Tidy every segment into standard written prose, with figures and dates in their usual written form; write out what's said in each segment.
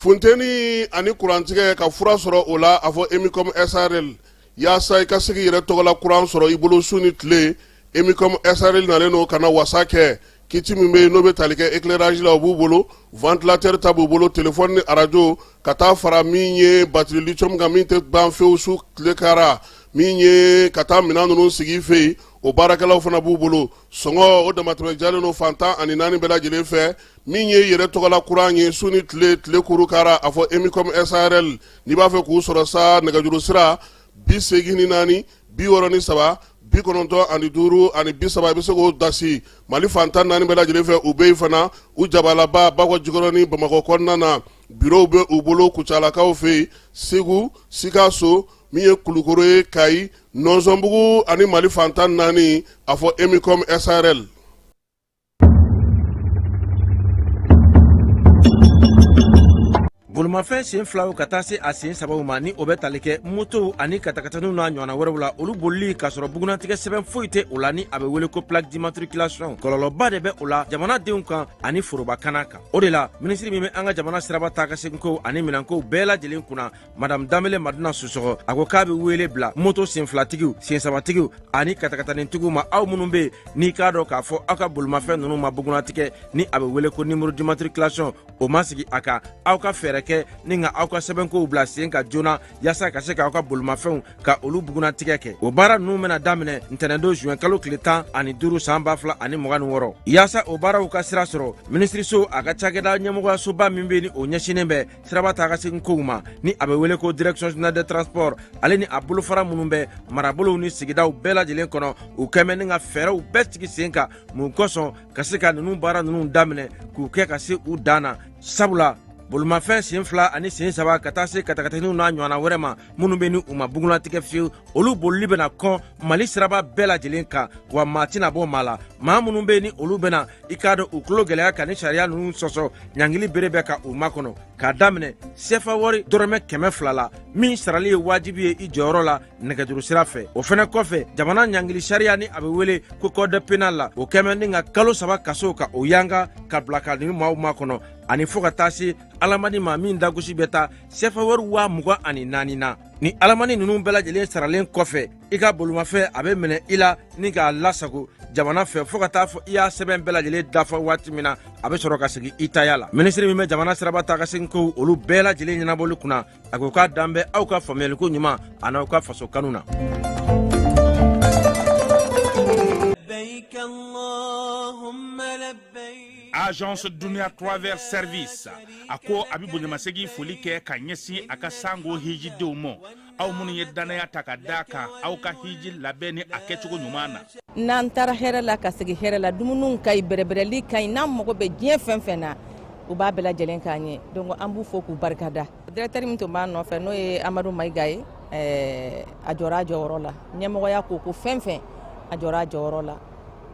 Funteni ani kurantigɛ ka fura sɔrɔ o la a fɔ Emicom SRL yaasa i ka se k'i yɛrɛ tɔgɔla kuran sɔrɔ i bolo su ni tile. Emicom SRL nalen no kana wasa kɛ kiti min bɛ n'o bɛ tali kɛ éclairage la o b'u bolo, ventilateur ta b'u bolo, téléphone ni radio ka taa fara min ye batterie lithium kan min tɛ ban fewu su tile kara min ye ka taa minɛn ninnu sigi fɛ yen o baarakɛlaw fana b'u bolo. Sɔngɔ o damatɛmɛ jalen no fantan ani naani bɛɛ lajɛlen fɛ min ye yɛrɛ tɔgɔla kuran ye su ni tile kuru kara a fɔ Emicom SRL n'i b'a fɛ k'u sɔrɔ sa nɛgɛjuru sira 84 63 95 ani 5 ani 30 i bɛ se k'o dasi Mali fantan naani bɛɛ lajɛlen fɛ u bɛ yen fana u jabalaba Bakɔ Jikɔrɔ ni Bamakɔ kɔnɔna na bureau bɛ u bolo Kucalakaw fɛ yen Segu Sikaso min ye Kulukoro ye Kayi Nɔnsɔnbugu ani Mali fantan naani a fɔ Emicom SRL. Bolomafɛn sen filaw ka taa se a sen sabaw ma ni o bɛ tali kɛ moto ani katakataniw n'a ɲɔgɔnna wɛrɛw la olu bolili k'a sɔrɔ bugunatigɛ sɛbɛn foyi tɛ o la ni a bɛ wele ko plaque d'immatriculation kɔlɔlɔba de bɛ o la jamanadenw kan ani forobakana kan o de la minisiri min bɛ an ka jamana siraba taa ka segin ko ani minɛnkow bɛɛ lajɛlen kunna madame Danbele Maduna Susɔgɔ a ko k'a bɛ wele bila moto sen filatigiw sen sabatigiw ani katakatanitigiw ma aw minnu bɛ yen n'i k'a dɔn k'a fɔ aw ka bolomafɛn ninnu ma bugunatigɛ ni a bɛ wele ko numéro d'immatriculation o ma sigi a kan aw ka fɛɛrɛ kɛ ni nka aw ka sɛbɛnkow bila sen ka joona yaasa ka se k'aw ka bolomafɛnw ka olu bugunatigɛ kɛ o baara ninnu bɛna daminɛ ntɛnɛndon juin kalo tile 15 san 2026 yaasa o baaraw ka sira sɔrɔ minisiriso a ka cakɛda ɲɛmɔgɔyasoba min bɛ ni o ɲɛsinen bɛ siraba taa ka segin kow ma ni a bɛ wele ko direction générale des transports ale ni a bolofara minnu bɛ marabolow ni sigidaw bɛɛ lajɛlen kɔnɔ u kɛmɛ ni ka fɛɛrɛw bɛɛ sigi sen kan mun kosɔn ka se ka ninnu baara ninnu daminɛ k'u kɛ ka se u dan na sabula bolomafɛn sen fila ani sen saba ka taa se katakataniw n'a ɲɔgɔnna wɛrɛ ma minnu bɛ ni u ma bugunatigɛ fiyewu olu bolili bɛna kɔn Mali siraba bɛɛ lajɛlen kan wa maa tɛna bɔ maa la maa minnu bɛ ni olu bɛna i k'a dɔn u tulo gɛlɛya ka ni sariya ninnu sɔsɔ ɲangili bere bɛ ka u makɔnɔ k'a daminɛ sefa wari dɔrɔmɛ 200 la min sarali ye wajibi ye i jɔyɔrɔ la nɛgɛjuru sira fɛ o fɛnɛ kɔfɛ jamana ɲangili sariya ni a bɛ wele ko code pénal la o kɛmɛ ni ka kalo 3 kaso ka o yanga ka bila ka ni maaw makɔnɔ ani fo ka taa se alamani ma min dagosi bɛ taa sefa wari 24,000 na ni alamani ninnu bɛɛ lajɛlen saralen kɔfɛ i ka bolomafɛn a bɛ minɛ i la ni k'a lasago jamana fɛ fo ka taa fɔ i y'a sɛbɛn bɛɛ lajɛlen dafa waati min na a bɛ sɔrɔ ka segin i taya la minisiri min bɛ jamana siraba taa ka segin ko olu bɛɛ lajɛlen ɲɛnabɔli kunna a ko k'a dan bɛ aw ka faamuyaliko ɲuman a n'aw ka faso kanu na. Agence Dunia Travel Service a ko a bɛ bonyamasegin foli kɛ ka ɲɛsin a ka sango hijidenw ma aw minnu ye danaya ta ka da kan aw ka hiji labɛn ni a kɛcogo ɲuman na. N'an taara hɛrɛ la ka segin hɛrɛ la dumuniw ka ɲi bɛrɛbɛrɛli ka ɲi n'an mago bɛ diɲɛ fɛn fɛn na u b'a bɛɛ lajɛlen k'an ɲɛ donc an b'u fo k'u barikada. Directeur min tun b'an nɔfɛ n'o ye Amadu Mayiga ye a jɔra a jɔyɔrɔ la ɲɛmɔgɔya ko fɛn fɛn a jɔra a jɔyɔrɔ la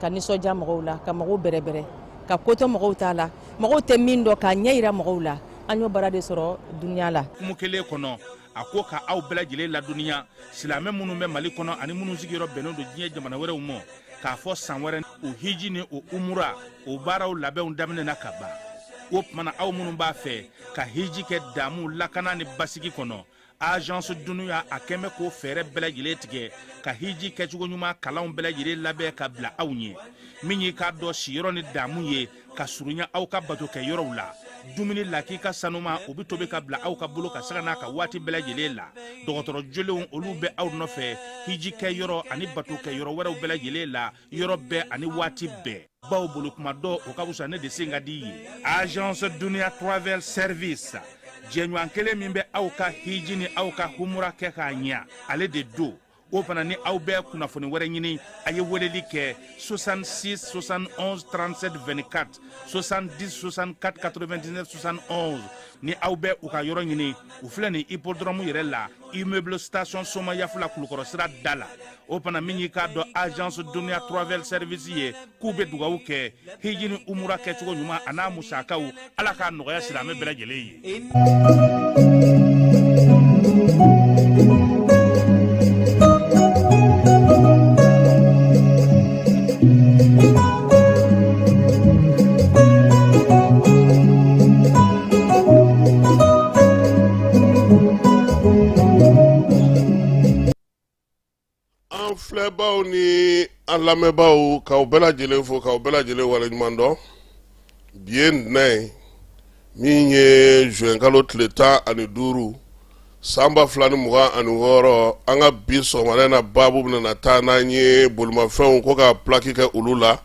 ka nisɔndiya mɔgɔw la ka mɔgɔw bɛrɛbɛrɛ ka koto mɔgɔw t'a la mɔgɔw tɛ min dɔn k'a ɲɛ yira mɔgɔw la an y'o baara de sɔrɔ duniya la. Kumu kelen kɔnɔ a ko ka aw bɛɛ lajɛlen laduniya silamɛ minnu bɛ Mali kɔnɔ ani minnu sigiyɔrɔ bɛnnen don diɲɛ jamana wɛrɛw ma k'a fɔ san wɛrɛ o hiji ni o umura o baaraw labɛnw daminɛna ka ban o tumana aw minnu b'a fɛ ka hiji kɛ damu lakana ni basigi kɔnɔ Agence Dunuya a kɛmɛ ko fɛɛrɛ bɛɛ lajɛlen tigɛ ka hiji kɛcogo ɲuman kalanw bɛɛ lajɛlen labɛn ka bila aw ɲɛ min ye k'a dɔn siyɔrɔ ni damu ye ka surunya aw ka bato kɛ yɔrɔw la dumuni laki ka sanuma o bɛ tobi ka bila aw ka bolo ka saga n'a ka waati bɛɛ lajɛlen la dɔgɔtɔrɔ jolenw olu bɛ aw nɔfɛ hiji kɛ yɔrɔ ani bato kɛ yɔrɔ wɛrɛw bɛɛ lajɛlen la yɔrɔ bɛɛ ani waati bɛɛ baw bolo kuma dɔ o ka wusa ne de sen ka di ye Agence Dunia Travel Service jɛɲɔgɔn kelen min bɛ aw ka hiji ni aw ka humura kɛ k'a ɲɛ ale de do o fana ni aw bɛɛ kunnafoni wɛrɛ ɲini a ye weleli kɛ 66 71 37 24 70 64 99 71 ni aw bɛɛ u ka yɔrɔ ɲini u filɛ nin hippodrome yɛrɛ la immeuble station Soma Yafula Kulukɔrɔ sira da la o fana min y'i k'a dɔn Agence Dunia Travel Service ye k'u bɛ dugawu kɛ hiji ni umura kɛcogo ɲuman a n'a musakaw Ala k'a nɔgɔya silamɛ bɛɛ lajɛlen ye. filɛbaw ni an lamɛnbaw k'aw bɛɛ lajɛlen fo k'aw bɛɛ lajɛlen waleɲuman dɔn bi ye ntɛnɛn ye min ye juin kalo tile 15 san 2026 an ka bi sɔgɔmada in na baabu bɛna taa n'an ye bolimafɛnw ko ka plaki kɛ olu la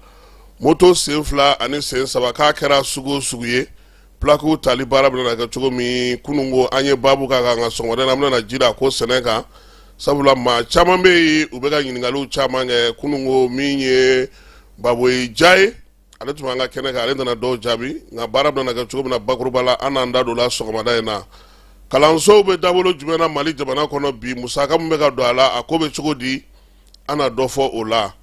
moto sen 2 ani sen 3 k'a kɛra sugu o sugu ye plakiw tali baara bɛna kɛ cogo min kunun ko an ye baabu k'a kan ka sɔgɔmada in na an bɛna ji da ko sɛnɛ kan sabula maa caman bɛ yen u bɛ ka ɲininkaliw caman kɛ kunun ko min ye Baboyi Ja ye ale tun b'an ka kɛnɛ kan ale nana dɔw jaabi nka baara bɛna kɛ cogo min na bakuruba la an n'an da don la sɔgɔmada in na kalansow bɛ dabolo jumɛn na Mali jamana kɔnɔ bi musaka min bɛ ka don a la a ko bɛ cogo di an na dɔ fɔ o la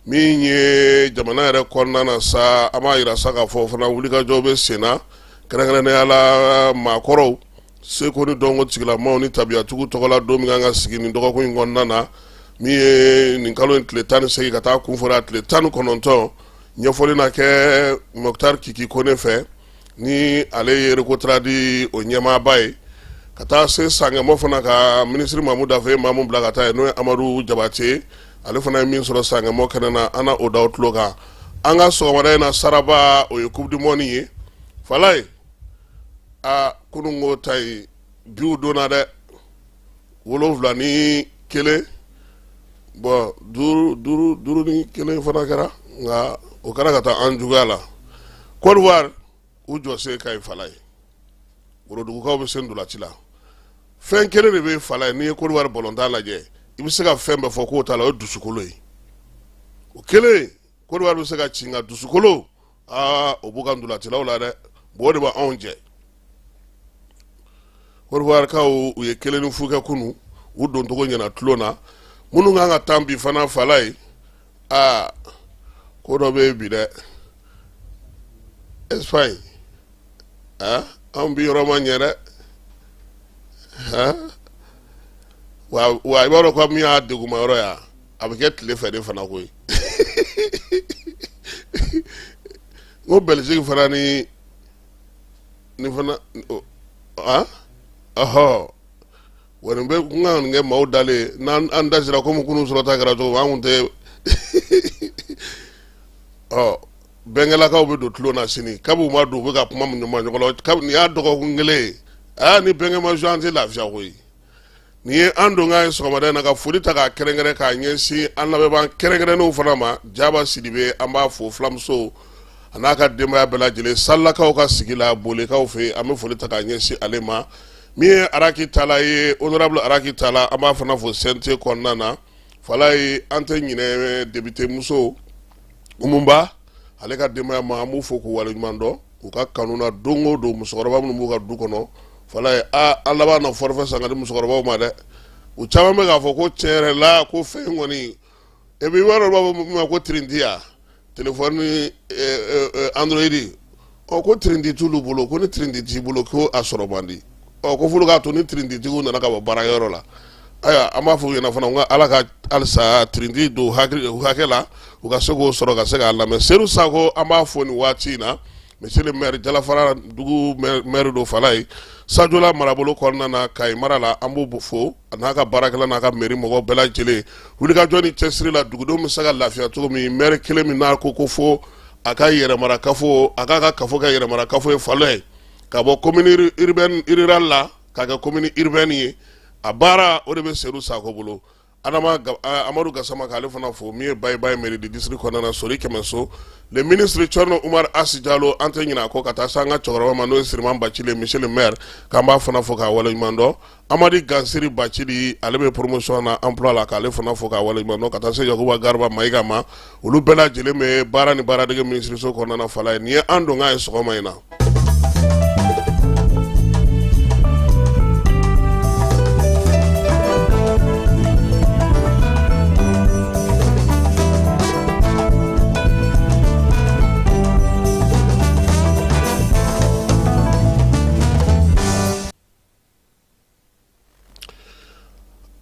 min ye jamana yɛrɛ kɔnɔna na sa an b'a yira sa k'a fɔ fana wulikajɔw bɛ sen na kɛrɛnkɛrɛnnenya la maakɔrɔw seko ni dɔnko tigilamaw ni tabiyatigiw tɔgɔ la don min kan ka sigi nin dɔgɔkun in kɔnɔna na min ye nin kalo in tile 18 ka taa kunfɔri a tile 19 ɲɛfɔli na kɛ Mokutari Kiki Kone fɛ ni ale ye rekotara di o ɲɛmaaba ye ka taa se Sangɛmɔ fana ka minisiri Mamu Dafe Mamu bila ka taa ye n'o ye Amadu Jabate ale fana ye min sɔrɔ Sangɛmɔ kɛnɛ na an na o da o tulo kan an ka sɔgɔmada in na saraba o ye coupe du monde ye Falaye a kunungo ta ye biw donna dɛ 7 ni 1 bon 5 ni 1 fana kɛra nka o kɛra ka taa an juguya la Côte d'Ivoire u jɔsen ka ɲi Falaye worodugukaw bɛ se ndolanci la fɛn kelen de bɛ Falaye n'i ye Côte d'Ivoire bɔlɔntan lajɛ i bɛ se ka fɛn bɛɛ fɔ k'o t'a la o ye dusukolo ye o kelen Côte d'Ivoire bɛ se ka ci nka dusukolo o b'u ka ndolancilaw la dɛ bon o de b'anw jɛ Côte d'Ivoire kaw u ye 1 ni 0 kɛ kunu u don togo ɲɛna tulo na minnu kan ka taa bi fana Falaye ko dɔ bɛ bi dɛ Espagne an bi yɔrɔ ma ɲɛ dɛ wa i b'a dɔn ko min y'a deguma yɔrɔ ya a bɛ kɛ tile fɛ de fana koyi n ko Belgique fana ni fana wa nin bɛ n ka nin kɛ maaw dalen n'an da sera komi kunun sɔrɔta kɛra cogo an kun tɛ bɛnkɛlakaw bɛ don tulo na sini kabi u ma don u bɛ ka kuma min ɲɔgɔn ɲɔgɔn kabi nin y'a dɔgɔkun kelen ye ni bɛnkɛ ma an tɛ lafiya koyi nin ye an don k'a ye sɔgɔmada in na ka foli ta k'a kɛrɛnkɛrɛn k'a ɲɛsin an lamɛnbaa kɛrɛnkɛrɛnnenw fana ma Jaba Sidibe an b'a fo fulamuso a n'a ka denbaya bɛɛ lajɛlen Salakaw ka sigi la Bolekaw fɛ an bɛ foli ta k'a ɲɛsin ale ma min ye Araki Tala ye honorable Araki Tala an b'a fana fo CNT kɔnɔna na Falaye an tɛ ɲinɛ député muso Umunba ale ka denbaya ma an b'u fo k'u waleɲuman dɔn u ka kanu na don o don musokɔrɔba minnu b'u ka du kɔnɔ Falaye an laban na forfait san ka di musokɔrɔbaw ma dɛ u caman bɛ k'a fɔ ko tiɲɛ yɛrɛ la ko fɛn in kɔni et puis i b'a dɔn b'a fɔ min ma ko tirindi ya téléphone Android ko tirindi t'olu bolo ko ni tirindi t'i bolo ko a sɔrɔ man di ko fɔlɔ k'a to ni tirinditigiw nana ka bɔ baarakɛyɔrɔ la ayiwa an b'a fɔ u ɲɛna fana n ka Ala ka halisa tirindi don hakɛ la u ka se k'o sɔrɔ ka se k'a lamɛn Seydou Sakɔ an b'a fɔ nin waati in na monsieur le maire Jalafara dugu maire do Falaye Sajola marabolo kɔnɔna na Kayi mara la an b'o fo a n'a ka baarakɛla n'a ka mairie mɔgɔw bɛɛ lajɛlen wulikajɔ ni cɛsiri la dugudenw bɛ se ka lafiya cogo min maire kelen min n'a ko fo a ka yɛrɛmarakafo a k'a ka kafo kɛ yɛrɛmarakafo ye Falaye ka bɔ commune rurale la k'a kɛ commune urbaine ye a baara o de bɛ Seydou Sakɔ bolo Amadu Gassama k'ale fana fo min ye Baye mairie de district kɔnɔna na Sori Kɛmɛso le ministre Thierno Umar Asi Jalo an tɛ ɲinɛ a kɔ ka taa se an ka cɛkɔrɔba ma n'o ye Siriman Bacili monsieur le maire k'an b'a fana fo k'a waleɲuman dɔn Amadi Gansiri Bacili ale bɛ promotion na emploi la k'ale fana fo k'a waleɲuman dɔn ka taa se Yakuba Garba Mayiga ma olu bɛɛ lajɛlen bɛ baara ni baaradege ministre so kɔnɔna na Falaye nin ye an don k'a ye sɔgɔma in na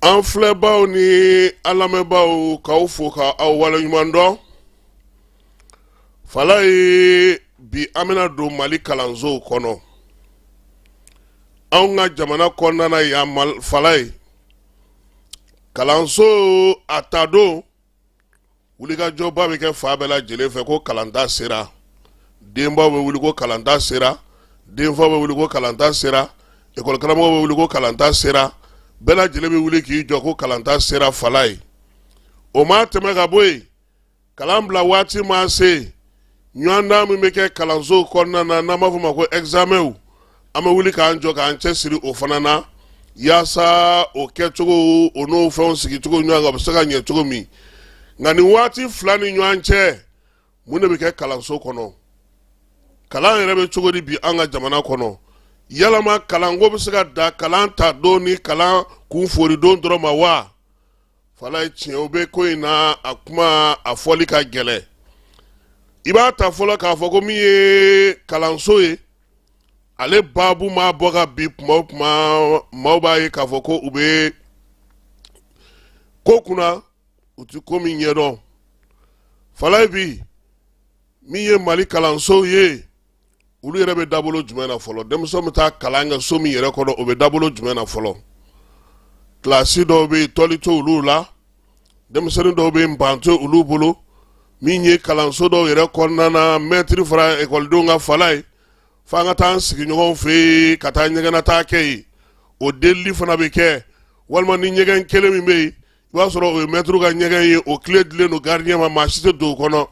an filɛbaw ni an lamɛnbaw k'aw fo k'aw waleɲuman dɔn Falaye bi an bɛna don Mali kalansow kɔnɔ anw ka jamana kɔnɔna na yan Falaye kalanso a ta don wulikajɔba bɛ kɛ fa bɛɛ lajɛlen fɛ ko kalanta sera denbaw bɛ wuli ko kalanta sera denfaw bɛ wuli ko kalanta sera ekɔlikaramɔgɔw bɛ wuli ko kalanta sera bɛɛ lajɛlen bɛ wuli k'i jɔ ko kalanta sera fala ye o ma tɛmɛ ka bɔ yen kalan bila waati ma se ɲɔgɔndan min bɛ kɛ kalanso kɔnɔna na n'an b'a fɔ o ma ko examɛnw an bɛ wuli k'an jɔ k'an cɛsiri o fana na yaasa o kɛcogo o n'o fɛnw sigicogo ɲɔgɔn kan o bɛ se ka ɲɛ cogo min nka nin waati fila ni ɲɔgɔn cɛ mun de bɛ kɛ kalanso kɔnɔ kalan yɛrɛ bɛ cogo di bi an ka jamana kɔnɔ yalama kalanko bɛ se ka da kalan ta don ni kalan kun fori don dɔrɔn ma wa fala ye tiɲɛ o bɛ ko in na a kuma a fɔli ka gɛlɛn i b'a ta fɔlɔ k'a fɔ ko min ye kalanso ye ale baabu ma bɔ ka bi kuma o kuma maaw b'a ye k'a fɔ ko u bɛ ko kunna u ti ko min ɲɛdɔn fala ye bi min ye mali kalansow ye olu yɛrɛ bɛ dabolo jumɛn na fɔlɔ denmisɛnw bɛ taa kalan kɛ so min yɛrɛ kɔnɔ o bɛ dabolo jumɛn na fɔlɔ kilasi dɔw bɛ yen tɔli to olu la denmisɛnnin dɔw bɛ yen ban to olu bolo min ye kalanso dɔw yɛrɛ kɔnɔna na mɛtiri fara ekɔlidenw ka fala ye f'an ka taa an sigi ɲɔgɔn fɛ yen ka taa ɲɛgɛnata kɛ yen o delili fana bɛ kɛ walima ni ɲɛgɛn kelen min bɛ yen i b'a sɔrɔ o ye mɛtiriw ka ɲɛgɛn ye o tile dilen don gardien ma maa si tɛ don o kɔnɔ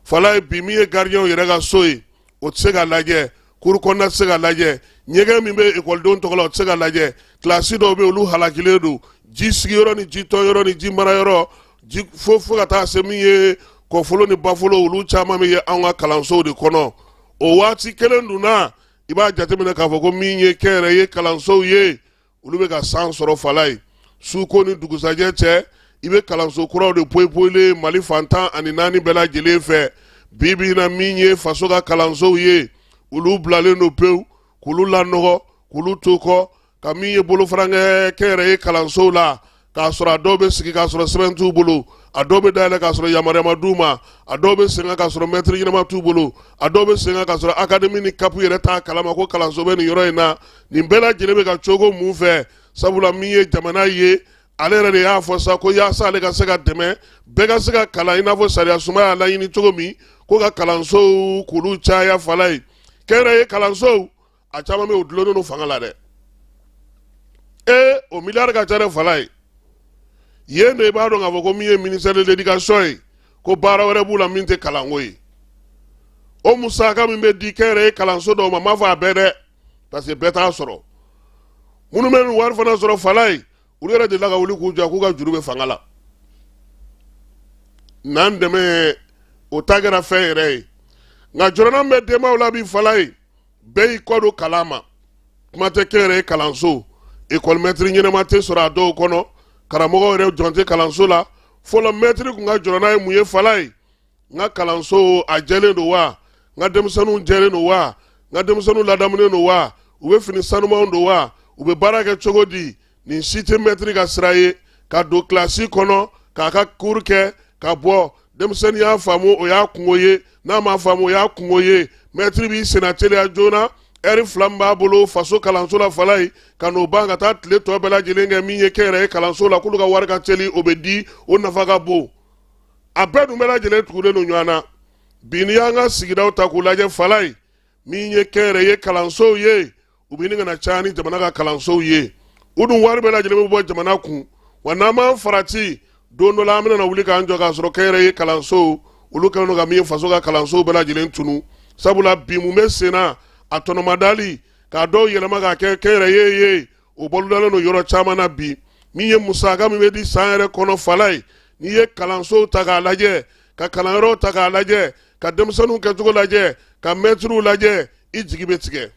fala ye bi min ye gardien yɛrɛ ka so ye o tɛ se ka lajɛ kuru kɔnɔna tɛ se ka lajɛ ɲɛgɛn min bɛ ekɔlidenw tɔgɔ la o tɛ se ka lajɛ kilasi dɔw bɛ yen olu halakilen don ji sigiyɔrɔ ni ji tɔnyɔrɔ ni ji marayɔrɔ ji fo ka taa se min ye kɔfolo ni bafolo olu caman bɛ ye anw ka kalansow de kɔnɔ o waati kelen dun na i b'a jateminɛ k'a fɔ ko min ye kɛnyɛrɛye kalansow ye olu bɛ ka san sɔrɔ fala ye suko ni dugusajɛ cɛ i bɛ kalanso kuraw de poyipoyilen mali fantan ani naani bɛɛ lajɛlen fɛ bi bi in na min ye faso ka kalansow ye olu bilalen don pewu k'olu lanɔgɔ k'olu to kɔ ka min ye bolofarankɛ kɛnyɛrɛye kalansow la k'a sɔrɔ a dɔw bɛ sigi k'a sɔrɔ sɛbɛn t'u bolo a dɔw bɛ dayɛlɛ k'a sɔrɔ yamaruya ma d'u ma a dɔw bɛ sen kan k'a sɔrɔ mɛtiri ɲɛnama t'u bolo a dɔw bɛ sen kan k'a sɔrɔ akademi ni kapu yɛrɛ t'a kalama ko kalanso bɛ nin yɔrɔ in na nin bɛɛ lajɛlen bɛ ka cogo mun fɛ sabula min ye jamana ye ale yɛrɛ de y'a fɔ sa ko yaasa ale ka se ka dɛmɛ bɛɛ ka se ka kalan i n'a fɔ sariya suma y'a laɲini cogo min ko ka kalansow k'olu caya fala ye kɛnyɛrɛye kalansow a caman bɛ o dulonnen don fanga la dɛ o miliyari ka ca dɛ fala ye yen de i b'a dɔn k'a fɔ ko min ye ministère de l'éducation ye ko baara wɛrɛ b'u la min tɛ kalanko ye o musaka min bɛ di kɛnyɛrɛye kalanso dɔw ma n m'a fɔ a bɛɛ dɛ parce que bɛɛ t'a sɔrɔ minnu bɛ nin wari fana sɔrɔ fala ye olu yɛrɛ delila ka wuli k'u jɔ k'u ka juru bɛ fanga la n'an dɛmɛ o ta kɛra fɛn yɛrɛ ye nka jɔrɔna bɛ denbaw la bi fala ye bɛɛ y'i kɔ don kalan ma kuma tɛ kɛnyɛrɛye kalanso ekɔlimɛtiri ɲɛnama tɛ sɔrɔ a dɔw kɔnɔ karamɔgɔw yɛrɛ jɔn tɛ kalanso la fɔlɔ mɛtiri kun ka jɔrɔna ye mun ye fala ye n ka kalanso a jɛlen don wa n ka denmisɛnninw jɛlen don wa n ka denmisɛnninw ladamunen don wa u bɛ fini sanumanw don wa u bɛ baara kɛ cogo di nin si tɛ mɛtiri ka sira ye ka don kilasi kɔnɔ k'a ka kuru kɛ ka bɔ denmisɛnnin y'a faamu o y'a kungo ye n'a ma faamu o y'a kungo ye mɛtiri b'i senna teliya joona ɛri fila min b'a bolo faso kalanso la fala ye ka n'o ban ka taa tile tɔ bɛɛ lajɛlen kɛ min ye kɛnyɛrɛye kalanso la k'olu ka wari ka teli o bɛ di o nafa ka bon a bɛɛ dun bɛɛ lajɛlen tugulen don ɲɔgɔn na bi n'i y'an ka sigidaw ta k'u lajɛ fala ye min ye kɛnyɛrɛye kalansow ye u bɛ ɲini ka na caya ni jamana ka kalansow ye u dun wari bɛɛ lajɛlen bɛ bɔ jamana kun wa n'an m'an farati don dɔ la an bɛna wuli k'an jɔ k'a sɔrɔ kɛnyɛrɛye kalansow olu kɛlen don ka min ye faso ka kalansow bɛɛ lajɛlen tunu sabula bi mun bɛ sen na a tɔnɔmadali k'a dɔw yɛlɛma k'a kɛ kɛnyɛrɛye ye o bolodalen don yɔrɔ caman na bi min ye musaka min bɛ di san yɛrɛ kɔnɔ fala ye n'i ye kalansow ta k'a lajɛ ka kalanyɔrɔw ta k'a lajɛ ka denmisɛnninw kɛcogo lajɛ ka mɛtiriw lajɛ i jigi bɛ tigɛ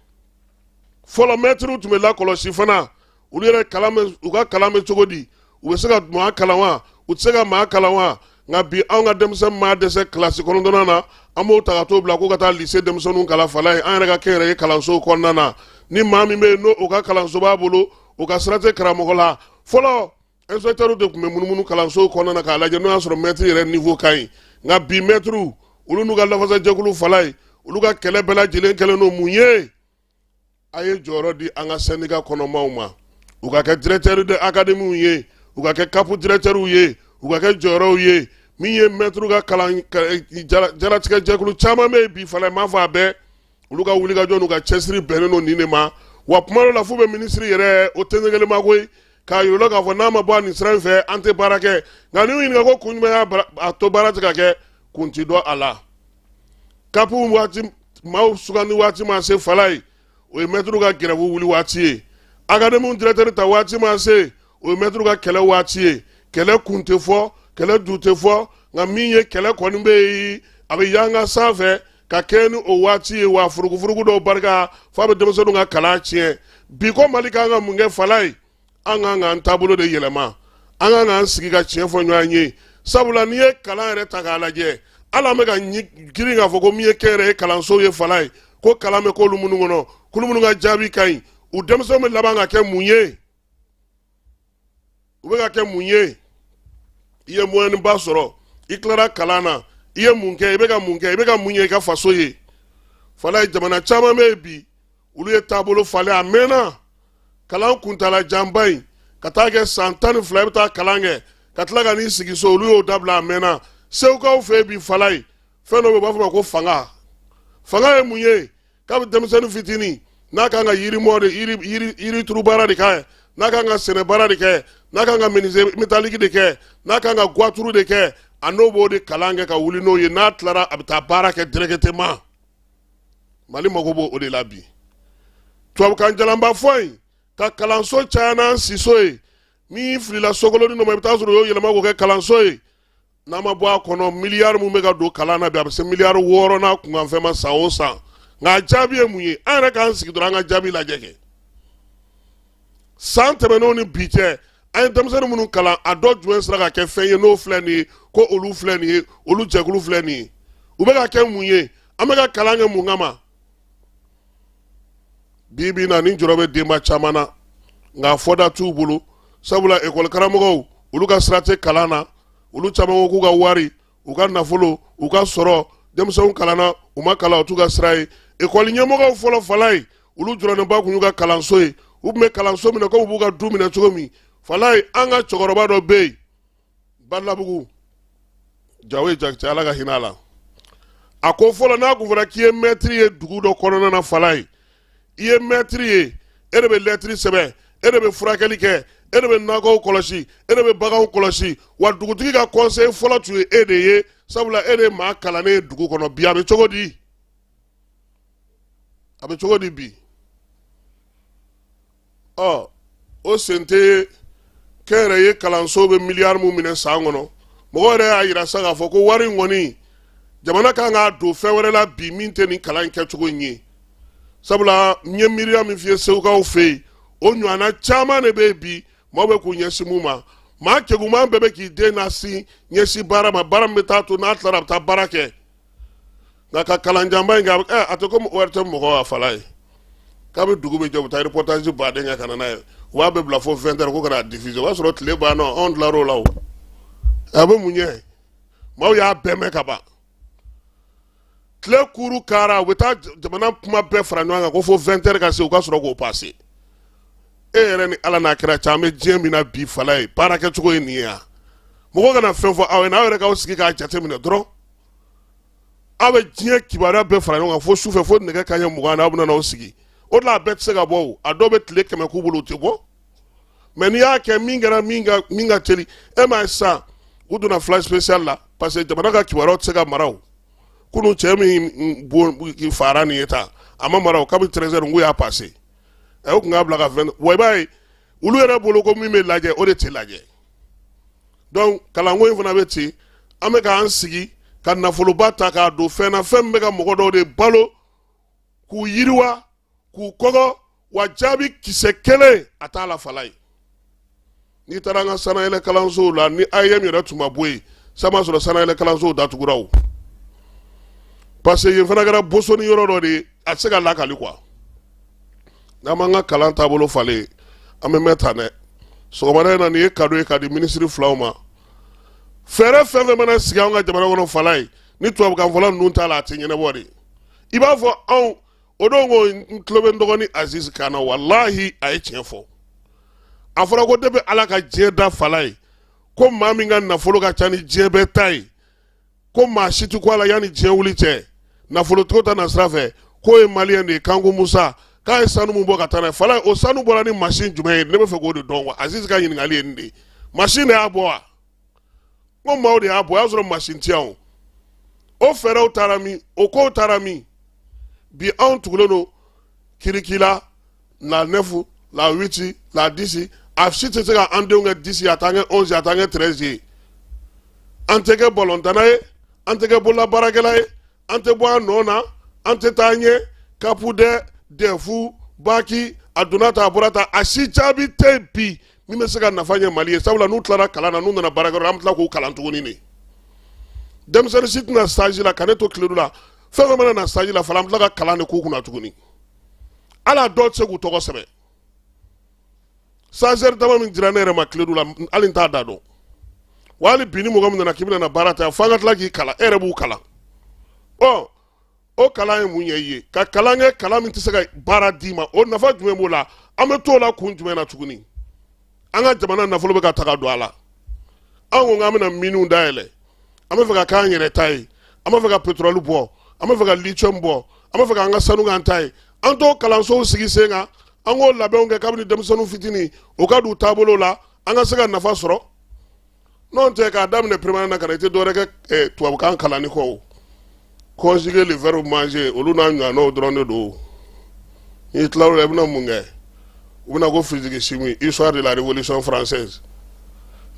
fɔlɔ mɛtiriw tun bɛ lakɔlɔsi fana olu yɛrɛ u ka kalan bɛ cogo di u bɛ se ka maa kalan wa u tɛ se ka maa kalan wa nka bi anw ka denmisɛnnin maa dɛsɛ kilasi kɔnɔntɔnnan na an b'o ta ka t'o bila k'u ka taa lycée denmisɛnninw kalan fala ye an yɛrɛ ka kɛnyɛrɛye kalansow kɔnɔna na ni maa min bɛ yen n'o o ka kalanso b'a bolo o ka sira tɛ karamɔgɔ la fɔlɔ inspecteurs de tun bɛ munumunu kalansow kɔnɔna na k'a lajɛ n'o y'a sɔrɔ mɛtiri yɛrɛ niveau ka ɲi nka bi mɛtiriw olu n'u ka lafasajɛkulu fala ye olu ka kɛlɛ bɛɛ lajɛlen kɛlen don mun ye a ye jɔyɔrɔ di an ka syndicat kɔnɔmaw ma u ka kɛ directeur de académie ye u ka kɛ CAP directeur ye u ka kɛ jɔyɔrɔw ye min ye mɛtiriw ka kalan jaratigɛ jɛkulu caman bɛ bi fana m'a fɔ a bɛɛ olu ka wulikajɔ n'u ka cɛsiri bɛnnen don nin de ma wa kuma dɔ la f'u bɛ minisiri yɛrɛ o tɛnɛgɛlen ma koyi k'a yir'u la k'a fɔ n'a ma bɔ nin sira in fɛ an tɛ baara kɛ nka n'u ɲininka ko kun jumɛn y'a to baara tɛ ka kɛ kun ti dɔn a la kapu waati maaw sugandi waati ma se fala ye o ye mɛtiriw ka gɛrɛfu wuli waati ye akademiw directeur ta waati ma se o ye mɛtiriw ka kɛlɛ waati ye kɛlɛ kun tɛ fɔ kɛlɛ du tɛ fɔ nka min ye kɛlɛ kɔni bɛ yen a bɛ yanga sanfɛ ka kɛ ni o waati ye wa furugufurugu dɔw barika f'a bɛ denmisɛnninw ka kalan tiɲɛ bi ko mali kan ka mun kɛ fala ye an kan k'an taabolo de yɛlɛma an kan k'an sigi ka tiɲɛ fɔ ɲɔgɔn ye sabula n'i ye kalan yɛrɛ ta k'a lajɛ hali an bɛ ka girin k'a fɔ ko min ye kɛnyɛrɛye kalansow ye fala ye ko kalan bɛ k'olu minnu kɔnɔ k'olu minnu ka jaabi ka ɲi u denmisɛnw bɛ laban ka kɛ mun ye u bɛ ka kɛ mun ye i ye moyɛnniba sɔrɔ i tilara kalan na i ye mun kɛ i bɛ ka mun kɛ i bɛ ka mun ye i ka faso ye fala ye jamana caman bɛ yen bi olu ye taabolo falen a mɛnna kalan kuntala janba in ka taa kɛ san 12 i bɛ taa kalan kɛ ka tila ka n'i sigi so olu y'o dabila a mɛnna segukaw fɛ bi fala ye fɛn dɔ bɛ b'a fɔ ma ko fanga fanga ye mun ye k'a bɛ denmisɛnnin fitinin n'a kan ka yirimɔ de yirituru baara de kɛ n'a kan ka sɛnɛ baara de kɛ n'a kan ka menuisier métallique de kɛ n'a kan ka guwaturu de kɛ a n'o b'o de kalan kɛ ka wuli n'o ye n'a tilara a bɛ taa baara kɛ directement mali mago b'o o de la bi tubabukan jalanba fɔ in ka kalanso caya n'an siso ye min filila sokolonin dɔ ma i bɛ taa sɔrɔ o y'o yɛlɛma k'o kɛ kalanso ye n'a ma bɔ a kɔnɔ miliyari mun bɛ ka don kalan na bi a bɛ se miliyari 6 n'a kunkanfɛn ma san o san nka a jaabi ye mun ye an yɛrɛ k'an sigi dɔrɔn an ka jaabi lajɛ kɛ san tɛmɛnenw ni bi cɛ an ye denmisɛnnin minnu kalan a dɔ jumɛn sera ka kɛ fɛn ye n'o filɛ nin ye ko olu filɛ nin ye olu jɛkulu filɛ nin ye u bɛ ka kɛ mun ye an bɛ ka kalan kɛ mun kama bi bi in na ni jɔrɔ bɛ denba caman na nka fɔda t'u bolo sabula ekɔli karamɔgɔw olu ka sira tɛ kalan na olu caman ko k'u ka wari u ka nafolo u ka sɔrɔ denmisɛnw kalanna u ma kalan u t'u ka sira ye ekɔli ɲɛmɔgɔw fɔlɔ fala ye olu jɔrɔnenba kun y'u ka kalanso ye u tun bɛ kalanso minɛ komi u b'u ka du minɛ cogo min fala ye an ka cɛkɔrɔba dɔ bɛ yen balabugu jawe jakite ala ka hinɛ a la a ko fɔlɔ n'a kun fɔra k'i ye mɛtiri ye dugu dɔ kɔnɔna na fala ye i ye mɛtiri ye e de bɛ lɛtiri sɛbɛn e de bɛ furakɛli kɛ e de bɛ nakɔw kɔlɔsi e de bɛ baganw kɔlɔsi wa dugutigi ka conseil fɔlɔ tun ye e de ye sabula e de ye maa kalannen ye dugu kɔnɔ bi a bɛ cogo di a bɛ cogo di bi o sen tɛ kɛnyɛrɛye kalanso bɛ miliyari mun minɛ san kɔnɔ mɔgɔ yɛrɛ y'a yira sa k'a fɔ ko wari in kɔni jamana kan k'a don fɛn wɛrɛ la bi min tɛ nin kalan in kɛcogo in ye sabula n ye miiriya min f'i ye segukaw fɛ yen o ɲɔgɔnna caman de bɛ yen bi maaw bɛ k'u ɲɛsin mun ma maa keguman bɛɛ bɛ k'i den nasi ɲɛsin baara ma baara min bɛ taa to n'a tilara a bɛ taa baara kɛ nka ka kalanjanba in kɛ a tɛ komi wari tɛ mɔgɔ a fala ye k'a bɛ dugu bɛ jɔ u bɛ taa reportage baden kɛ ka na n'a ye u b'a bɛɛ bila fo 20 heures ko ka na diffuser o b'a sɔrɔ tile banna anw tilara o la o a bɛ mun ɲɛ maaw y'a bɛɛ mɛn ka ban tile kuuru kaara u bɛ taa jamana kuma bɛɛ fara ɲɔgɔn kan ko fo 20 heures ka se u ka sɔrɔ k'o passe e yɛrɛ ni ala n'a kɛra caman bɛ diɲɛ min na bi fala ye baara kɛcogo ye nin ye yan mɔgɔ kana fɛn fɔ aw ye n'aw yɛrɛ k'aw sigi k'a jateminɛ dɔrɔn aw bɛ diɲɛ kibaruya bɛɛ fara ɲɔgɔn kan fo sufɛ fo nɛgɛ kanɲɛ 20 n'aw bɛna n'aw sigi o de la a bɛɛ tɛ se ka bɔ o a dɔw bɛ tile 100 k'u bolo o tɛ bɔ mɛ n'i y'a kɛ min kɛra min ka teli e m'a ye sisan u donna flash spécial la parce que jamana ka kibaruyaw tɛ se ka mara o kunun cɛ min fara nin ye ta a ma mara o kabini 13 heures n ko y'a passé o tun k'a bila ka 20 wa i b'a ye olu yɛrɛ bolo ko min bɛ lajɛ o de tɛ lajɛ donc kalanko in fana bɛ ten an bɛ k'an sigi ka nafoloba ta k'a don fɛn na fɛn min bɛ ka mɔgɔ dɔw de balo k'u yiriwa k'u kɔgɔ wa jaabi kisɛ kelen a t'a la fala ye n'i taara an ka sanayɛlɛ kalansow la ni IEM yɛrɛ tun ma bɔ yen sama sɔrɔ sanayɛlɛ kalansow datugura o parce que yen fana kɛra bosoni yɔrɔ dɔ de ye a tɛ se ka lakali quoi n'an b'an ka kalan taabolo falen an bɛ mɛn tan dɛ sɔgɔmada in na nin ye cadeau ye ka di minisiri filaw ma fɛɛrɛ fɛn fɛn mana sigi an ka jamana kɔnɔ fala ye ni tubabukan fɔla ninnu t'a la a tɛ ɲɛnabɔ de i b'a fɔ anw o don ko n tulo bɛ n dɔgɔnin Azizi kan na walahi a ye tiɲɛ fɔ a fɔra ko depuis ala ka diɲɛ da fala ye ko maa min ka nafolo ka ca ni diɲɛ bɛɛ ta ye ko maa si tɛ ko a la yanni diɲɛ wuli cɛ nafolotigiw ta na sira fɛ k'o ye maliyɛn de ye Kanku Musa k'a ye sanu min bɔ ka taa n'a ye fala o sanu bɔra ni machine jumɛn ye ne bɛ fɛ k'o de dɔn wa Azizi ka ɲininkali ye nin de ye machine de y'a bɔ wa ko maaw de y'a bɔ o y'a sɔrɔ machine tɛ yan o fɛɛrɛw taara min o kow taara min bi anw tugulen don kirikila la 9 la 8 la 10 a si tɛ se ka an denw kɛ 10 a t'an kɛ 11 a t'an kɛ 13 ye an tɛ kɛ balontanna ye an tɛ kɛ bololabaarakɛla ye an tɛ bɔ an nɔ na an tɛ taa ɲɛ kapudɛ dɛfu baki a donna ta a bɔra ta a si jaabi tɛ bi min bɛ se ka nafa ɲɛ Mali ye sabula n'u tilara kalan na n'u nana baarakɛyɔrɔ la an bɛ tila k'u kalan tuguni de denmisɛnnin si tɛna stage la ka ne to kiledu la fɛn fɛn mana na stage la fana an bɛ tila ka kalan de k'u kunna tuguni hali a dɔw tɛ se k'u tɔgɔ sɛbɛn stagiaire dama min dira ne yɛrɛ ma kiledu la hali n t'a da dɔn wa hali bi ni mɔgɔ min nana k'i bɛna na baara ta fo an ka tila k'i kalan e yɛrɛ b'u kalan o kalan ye mun ye i ye ka kalan kɛ kalan min tɛ se ka baara d'i ma o nafa jumɛn b'o la an bɛ t'o la kun jumɛn na tuguni an ka jamana nafolo bɛ ka ta ka don a la anw ko k'an bɛna miniw dayɛlɛ an bɛ fɛ ka k'an yɛrɛ ta ye an bɛ fɛ ka pétrole bɔ an bɛ fɛ ka lithium bɔ an bɛ fɛ k'an ka sanu k'an ta ye an t'o kalansow sigi sen kan an k'o labɛnw kɛ kabini denmisɛnninw fitinin o ka don u taabolo la an ka se ka nafa sɔrɔ n'o tɛ k'a daminɛ primaire na ka na i tɛ dɔwɛrɛ kɛ tubabukan kalanni kɔ o conjuguer le verbe manger olu n'a ɲɔgɔnnaw dɔrɔn de don n'i tila o la i bɛna mun kɛ u bɛna ko physique chimie histoire de la révolution française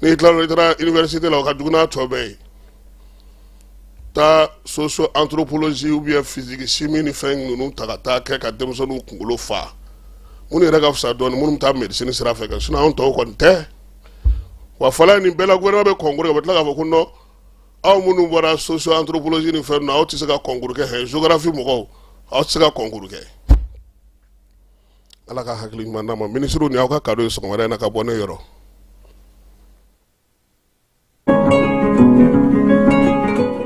n'i tila o la i taara université la o ka jugu n'a tɔ bɛɛ ye taa socio anthropologie ou bien physique chimie ni fɛn ninnu ta ka taa kɛ ka denmisɛnninw kunkolo fa minnu yɛrɛ ka fisa dɔɔni minnu bɛ taa médecine sira fɛ kɛ sinon anw tɔw kɔni tɛ wa fɔlɔ nin bɛɛ la gouvernement bɛ concours kɛ u bɛ tila k'a fɔ ko non aw minnu bɔra socio anthropologie ni fɛn ninnu aw tɛ se ka concours kɛ géographie mɔgɔw aw tɛ se ka concours kɛ ala ka hakili ɲuman d'an ma ministre ni aw ka cadeau ye sɔgɔmada in na ka bɔ ne yɔrɔ.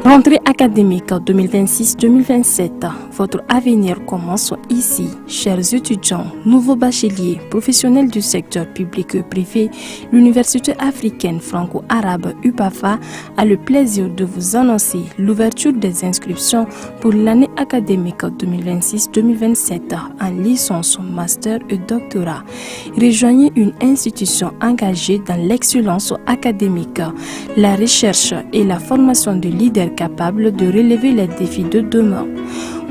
Rentrée académique 2026-2027, votre avenir commence ici. Chers étudiants, nouveaux bacheliers, professionnels du secteur public et privé, l'Université africaine franco-arabe UPAFA a le plaisir de vous annoncer l'ouverture des inscriptions pour l'année académique 2026-2027 en licence, master et doctorat. Rejoignez une institution engagée dans l'excellence académique, la recherche et la formation de leaders capables de relever les défis de demain.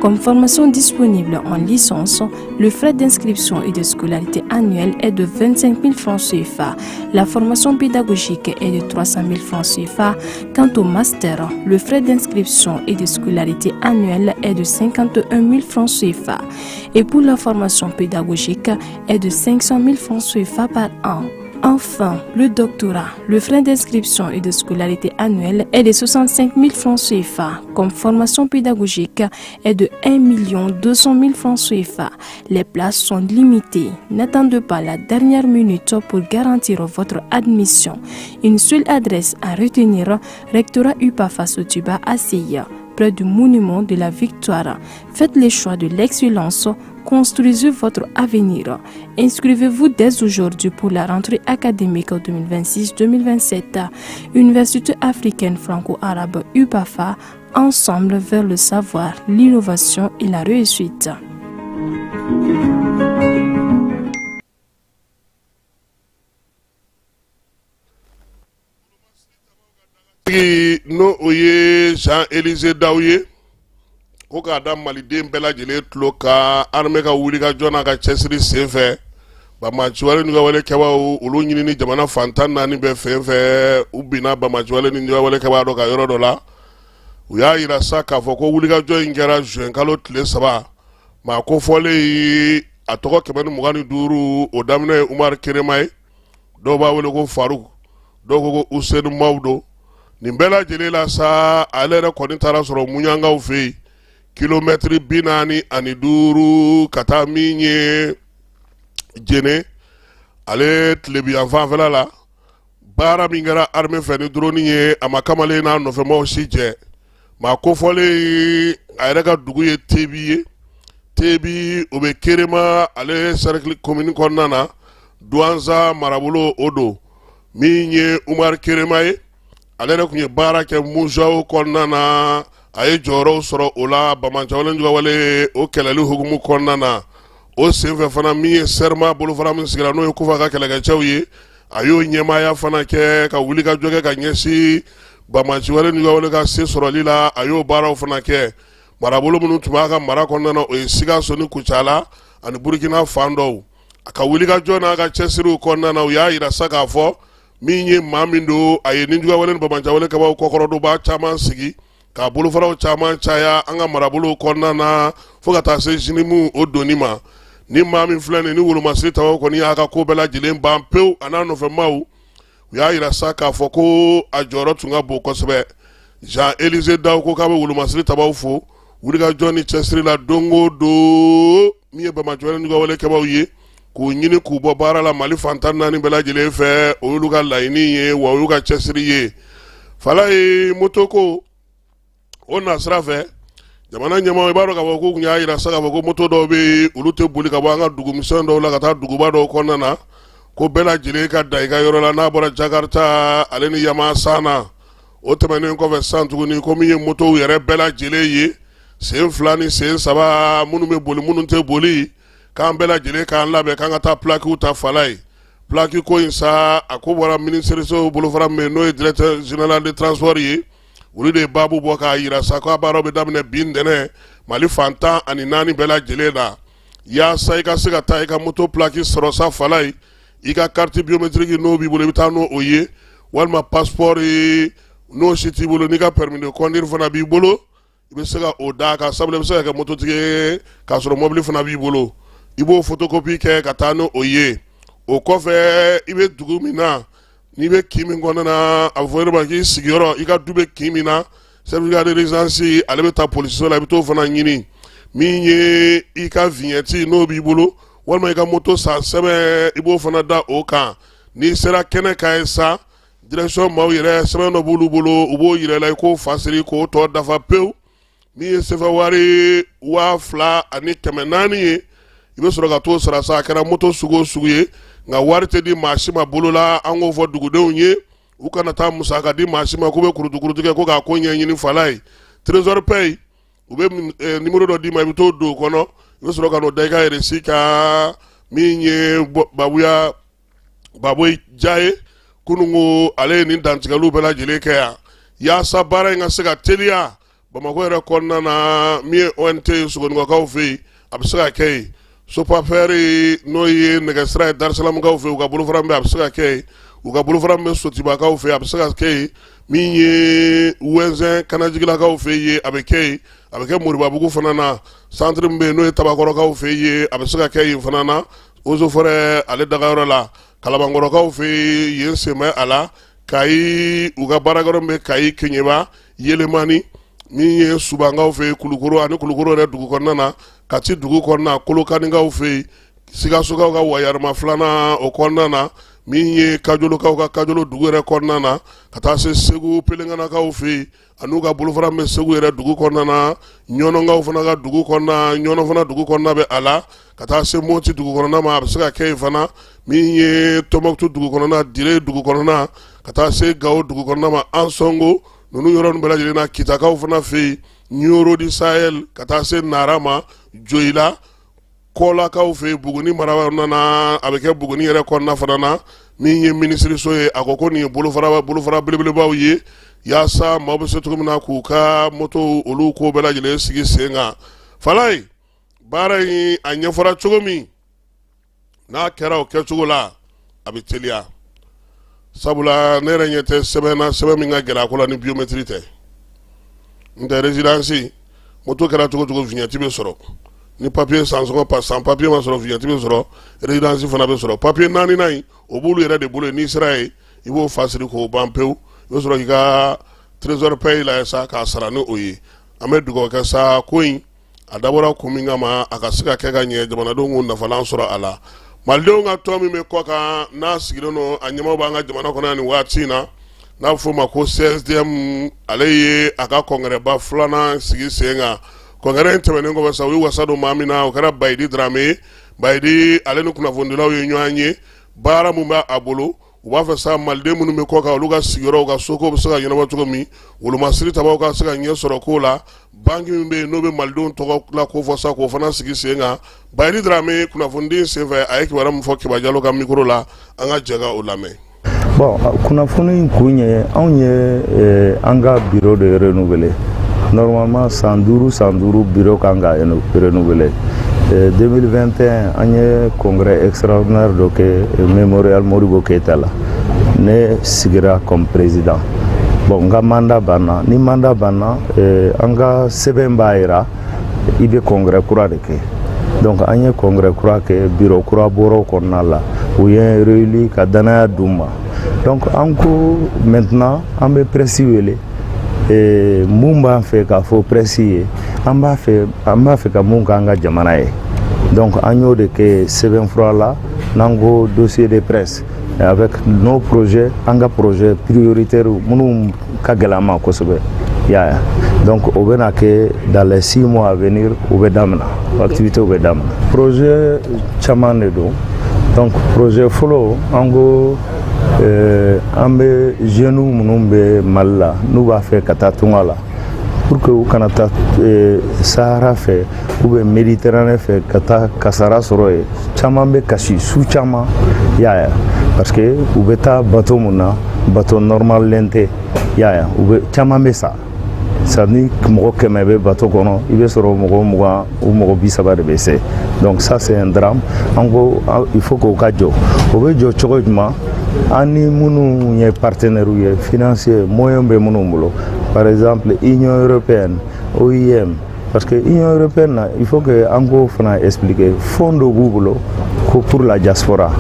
Comme formation disponible en licence, le frais d'inscription et de scolarité annuelle est de 25 000 francs CFA. La formation pédagogique est de 300 000 francs CFA. Quant au master, le frais d'inscription et de scolarité annuelle est de 51 000 francs CFA. Et pour la formation pédagogique est de 500 000 francs CFA par an. Enfin, le doctorat, le frais d'inscription et de scolarité annuelle est de 65 000 francs CFA. Comme formation pédagogique est de 1 200 000 francs CFA. Les places sont limitées. N'attendez pas la dernière minute pour garantir votre admission. Une seule adresse à retenir, rectorat UPAFA Sotuba à Seya, près du monument de la Victoire. Faites le choix de l'excellence. Construisez votre avenir. Inscrivez-vous dès aujourd'hui pour la rentrée académique 2026-2027. Université africaine franco-arabe UPAFA, ensemble vers le savoir, l'innovation et la réussite. No oye Jean-Élisée Daouye ko k'a da maliden bɛɛ lajɛlen tulo ka armée ka wuli ka jɔn n'a ka cɛsiri senfɛ Bamaciwale ni ka wale kɛbaaw olu ɲinini jamana fantan naani bɛɛ fɛn fɛ u binna Bamaciwale ni ka wale kɛbaa dɔ ka yɔrɔ dɔ la u y'a yira sa k'a fɔ ko wulikajɔ in kɛra juin kalo tile 3 maa ko fɔlen ye a tɔgɔ 125 o daminɛ ye Umar Kerema ye dɔw b'a wele ko Faruk dɔw ko ko Usaini Mawdo nin bɛɛ lajɛlen la sa ale yɛrɛ kɔni taara sɔrɔ Muɲangaw fɛ yen kilomètre 45 ka taa min ye Jene ale tilebiyan fanfɛla la baara min kɛra armée fɛ ni drone ye a ma kamalen n'a nɔfɛmaw si jɛ maa kofɔlen a yɛrɛ ka dugu ye Tebi ye Tebi o bɛ Kerema ale cercle commune kɔnɔna na Douanza marabolo o don min ye Umar Kerema ye ale yɛrɛ kun ye baara kɛ muzaw kɔnɔna na a ye jɔyɔrɔw sɔrɔ o la Bamajawale Njugawale o kɛlɛli hukumu kɔnɔna na o senfɛ fana min ye serma bolofara min sigira n'o ye Kufa ka kɛlɛkɛcɛw ye a y'o ɲɛmaaya fana kɛ ka wuli ka jɔ kɛ ka ɲɛsin Bamajawale Njugawale ka se sɔrɔli la a y'o baaraw fana kɛ marabolo minnu tun b'a ka mara kɔnɔna na o ye Sikaso ni Kucala ani Burkina fan dɔw a ka wuli ka jɔ n'a ka cɛsiriw kɔnɔna na u y'a yira sa k'a fɔ min ye maa min don a ye ni Njugawale ni Bamajawale kabaw kɔkɔrɔdonba caman sigi k'a bolofaraw caman caya an ka marabolow kɔnɔna na fo ka taa se Jinimu o donni ma ni maa min filɛ nin ni Wolomasiri Tabaw kɔni y'a ka ko bɛɛ lajɛlen ban pewu a n'a nɔfɛmaw u y'a yira sa k'a fɔ ko a jɔyɔrɔ tun ka bon kosɛbɛ Jean Élisée Daw ko k'a bɛ Wolomasiri Tabaw fo wulikajɔ ni cɛsiri la don o don min ye Bamajawale Njugawale kɛbaw ye k'u ɲini k'u bɔ baara la Mali fantan naani bɛɛ lajɛlen fɛ o y'olu ka laɲini ye wa o y'u ka cɛsiri ye fala ye moto ko o nasira fɛ jamana ɲɛmaaw i b'a dɔn k'a fɔ k'u kun y'a yira sa k'a fɔ ko moto dɔw bɛ olu tɛ boli ka bɔ an ka dugumisɛn dɔw la ka taa duguba dɔw kɔnɔna na ko bɛɛ lajɛlen ka da i ka yɔrɔ la n'a bɔra Jakarta ale ni Yamasana o tɛmɛnen kɔfɛ san tuguni ko min ye motow yɛrɛ bɛɛ lajɛlen ye sen 2 ni sen 3 minnu bɛ boli minnu tɛ boli k'an bɛɛ lajɛlen k'an labɛn k'an ka taa plakiw ta fala ye plaki ko in sa a ko bɔra minisiriso bolofara min n'o ye directeur général de transport ye olu de ye baabu bɔ k'a yira sa ko a baaraw bɛ daminɛ bi ntɛnɛ Mali fantan ani 4 bɛɛ lajɛlen na yaasa i ka se ka taa i ka moto plaki sɔrɔ sa fala ye i ka carte biométrique n'o b'i bolo i bɛ taa n'o ye walima passeport n'o si t'i bolo n'i ka permis de conduire fana b'i bolo i bɛ se ka o d'a kan sabula i bɛ se ka kɛ mototigi ye k'a sɔrɔ mobili fana b'i bolo i b'o photocopie kɛ ka taa n'o ye o kɔfɛ i bɛ dugu min na n'i bɛ kin min kɔnɔna na a bɛ fɔ yɔrɔ ma k'i sigiyɔrɔ i ka du bɛ kin min na certificat de résidence ale bɛ taa polisiso la i bɛ t'o fana ɲini min ye i ka vignette n'o b'i bolo walima i ka moto san sɛbɛn i b'o fana da o kan n'i sera kɛnɛ kan ye sa direction maaw yɛrɛ sɛbɛn dɔ b'olu bolo u b'o yira i la i k'o fasiri k'o tɔ dafa pewu min ye sɛfɛ wari 2,400 ye i bɛ sɔrɔ ka t'o sara sa a kɛra moto sugu o sugu ye nka wari tɛ di maa si ma bolo la an k'o fɔ dugudenw ye u kana taa musaka di maa si ma k'u bɛ kurutukurutu kɛ ko k'a ko ɲɛɲini fala ye trésor paye u bɛ numéro dɔ d'i ma i bɛ t'o don o kɔnɔ i bɛ sɔrɔ ka n'o da i ka RSI kan min ye Baboyi Jaye kununko ale ye nin dantigɛliw bɛɛ lajɛlen kɛ yan yaasa baara in ka se ka teliya Bamako yɛrɛ kɔnɔna na min ye ONT Sogonikɔkaw fɛ yen a bɛ se ka kɛ yen Sopafɛri n'o ye nɛgɛsira ye Darisalamukaw fɛ yen u ka bolofara bɛ a bɛ se ka kɛ yen u ka bolofara bɛ Sotibakaw fɛ yen a bɛ se ka kɛ yen min ye Wɛnzɛn Kanajigilakaw fɛ yen a bɛ kɛ yen a bɛ kɛ Moribabugu fana na centre min bɛ yen n'o ye Tabakɔrɔkaw fɛ yen a bɛ se ka kɛ yen fana na Eaux et Forêts ale dagayɔrɔ la Kalabankɔrɔkaw fɛ yen yen sen bɛ a la Kayi u ka baarakɛyɔrɔ bɛ Kayi Keɲeba Yelemani min ye Subankaw fɛ yen Kulukoro ani Kulukoro yɛrɛ dugu kɔnɔna na Kati dugu kɔnɔna Kolokanikaw fɛ yen Sikasokaw ka Wayarima 2nan o kɔnɔna na min ye Kajolokaw ka Kajolo dugu yɛrɛ kɔnɔna na ka taa se Segu Pelenganakaw fɛ yen an'u ka bolofara bɛ Segu yɛrɛ dugu kɔnɔna na Ɲɔnɔnkaw fana ka dugu kɔnɔna Ɲɔnɔ fana dugu kɔnɔna bɛ a la ka taa se Moti dugu kɔnɔna ma a bɛ se ka kɛ yen fana min ye Tɔnbɔkutu dugu kɔnɔna Dire dugu kɔnɔna ka taa se Gawo dugu kɔnɔna ma Ansongo ninnu yɔrɔ ninnu bɛɛ lajɛlen na Kitakaw fana fɛ yen Nioro di Sahel ka taa se Nara ma Joyila Kɔlakaw fɛ yen Buguni mara kɔnɔna na a bɛ kɛ Buguni yɛrɛ kɔnɔna fana na min ye minisiriso ye a ko nin ye bolofara belebelebaw ye yaasa maaw bɛ se cogo min na k'u ka moto olu ko bɛɛ lajɛlen sigi sen kan fala ye baara in a ɲɛfɔra cogo min n'a kɛra o kɛcogo la a bɛ teliya sabula ne yɛrɛ ɲɛ tɛ sɛbɛn min ka gɛlɛ a ko la ni biométrie tɛ n tɛ résidence moto kɛra cogo cogo vignette bɛ sɔrɔ ni papier san papier ma sɔrɔ vignette bɛ sɔrɔ résidence fana bɛ sɔrɔ papier 4nan in o b'olu yɛrɛ de bolo n'i sera ye i b'o fasiri k'o ban pewu i bɛ sɔrɔ k'i ka trésor paye la sa k'a sara ni o ye an bɛ dugawu kɛ sa ko in a dabɔra kun min kama a ka se ka kɛ ka ɲɛ jamanadenw k'u nafalan sɔrɔ a la malidenw ka tɔn min bɛ kɔ kan n'a sigilen don a ɲɛmaw b'an ka jamana kɔnɔ yan nin waati in na n'a bɛ f'o ma ko CSDM ale ye a ka kɔngɛrɛba 2nan sigi sen kan kɔngɛrɛ in tɛmɛnen kɔfɛ sa u ye wasa don maa min na o kɛra Bayidi Darame Bayidi ale ni kunnafonidilaw ye ɲɔgɔn ye baara mun b'a bolo u b'a fɛ sa maliden minnu bɛ kɔ kan olu ka sigiyɔrɔ u ka soko bɛ se ka ɲɛnabɔ cogo min wolomasiri tabaw ka se ka ɲɛ sɔrɔ ko la banki min bɛ yen n'o bɛ malidenw tɔgɔ la ko fɔ sa k'o fana sigi sen kan Bayini Dramé kunnafoni senfɛ a ye kibaruya min fɔ Kiba Jalo ka micro la an ka jɛ ka o lamɛn. Bon, kunnafoni kun ye anw ye an ka bureau de renouveler. Normalement 100 bureau kan ka renouveler. 2021 an ye congrès extraordinaire dɔ kɛ Mémorial Modibo Keïta la. Ne sigira comme président. Bon, n ka mandat banna. Ni mandat banna, an ka sɛbɛn b'a jira i bɛ congrès kura de kɛ. Donc an ye congrès kura kɛ bureau kura bɔr'o kɔnɔna la. U ye réélu ka danaya d'u ma. Donc en ko maintenant an bɛ presse wele mun b'an fɛ k'a fɔ presse ye an b'a fɛ ka mun k'an ka jamana ye. Donc an y'o de kɛ sɛbɛnfura la n'an ko dossier de presse avec nos projets an ka projet prioritaire minnu ka gɛlɛn an ma kosɛbɛ y'a ye. Donc o bɛna kɛ dans les 6 mois à venir u bɛ daminɛ activité bɛ daminɛ. Projet caman de don. Donc projet fɔlɔ an ko an bɛ jeunes minnu bɛ Mali la n'u b'a fɛ ka taa tunga la pour que u kana taa Sahara fɛ ou bien Méditerranée fɛ ka taa kasara sɔrɔ yen caman bɛ kasi su caman y'a ye parce que u bɛ taa bateau mun na bateau normal len tɛ y'a ye u bɛ caman bɛ sa ni mɔgɔ 100 bɛ bateau kɔnɔ i bɛ sɔrɔ mɔgɔ 20 ou mɔgɔ 30 de bɛ se. Donc ça c'est un drame. En gros il faut qu'o ka jɔ o bɛ jɔ cogo jumɛn an ni minnu ye partenaires ye financier moyen bɛ minnu bolo par exemple Union européenne OIM parce que Union européenne na il faut que an k'o fana expliquer fond dɔ b'u bolo ko pour la diaspora.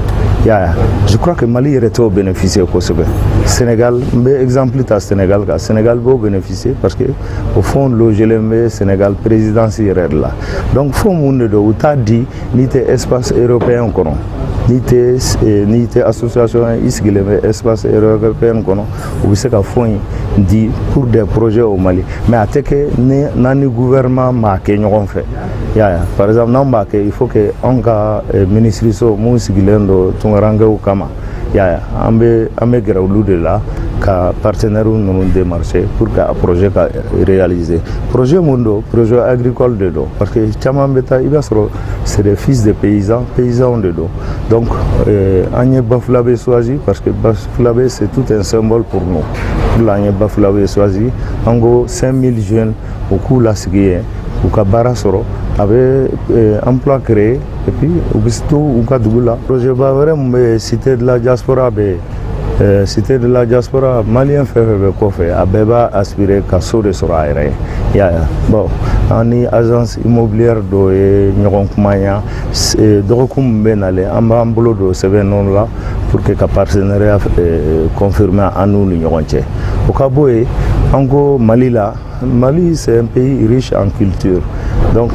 Yeah, je crois que Mali yɛrɛ t'o bénéficier kosɛbɛ. Sénégal n bɛ exemple ta Sénégal kan Sénégal b'o bénéficier parce que au fond logelen bɛ Sénégal présidence yɛrɛ de la. Donc fond mun de don u t'a di n'i tɛ espace européen kɔnɔ n'i tɛ association i sigilen bɛ espace européen kɔnɔ u bɛ se ka fond in di pour des projets au Mali mais a tɛ kɛ n'an ni gouvernement m'a kɛ ɲɔgɔn fɛ. Yeah, par exemple n'an b'a kɛ il faut que an ka ministre so mun sigilen don tungarankew kama y'a an bɛ gɛrɛ olu de la ka partenaires ninnu démarcher pour que a projet ka réaliser. Projet mun don projet agricole de don parce que caman bɛ taa i b'a sɔrɔ c'est des fils de paysans de don. Donc an ye Bafulabe choisi parce que Bafulabe c'est tout un symbole pour nous. An ye Bafulabe choisi an ko 5000 jeunes u k'u lasigi yen u ka baara sɔrɔ a bɛ emploi créé et puis u bɛ to u ka dugu la. Projet ba wɛrɛ mun bɛ cité de la diaspora bɛ cité de la diaspora malien fɛn fɛn bɛ kɔfɛ a bɛɛ b'a aspirer ka so de sɔrɔ a yɛrɛ ye y'a ye. Bon an ni agence immobilière dɔ ye ɲɔgɔn kuma yan dɔgɔkun min bɛ nalen an b'an bolo don sɛbɛn ninnu la pour que ka partenariat confirmer an n'u ni ɲɔgɔn cɛ. O ka bɔ yen an ko Mali la Mali c'est un pays riche en culture. Donc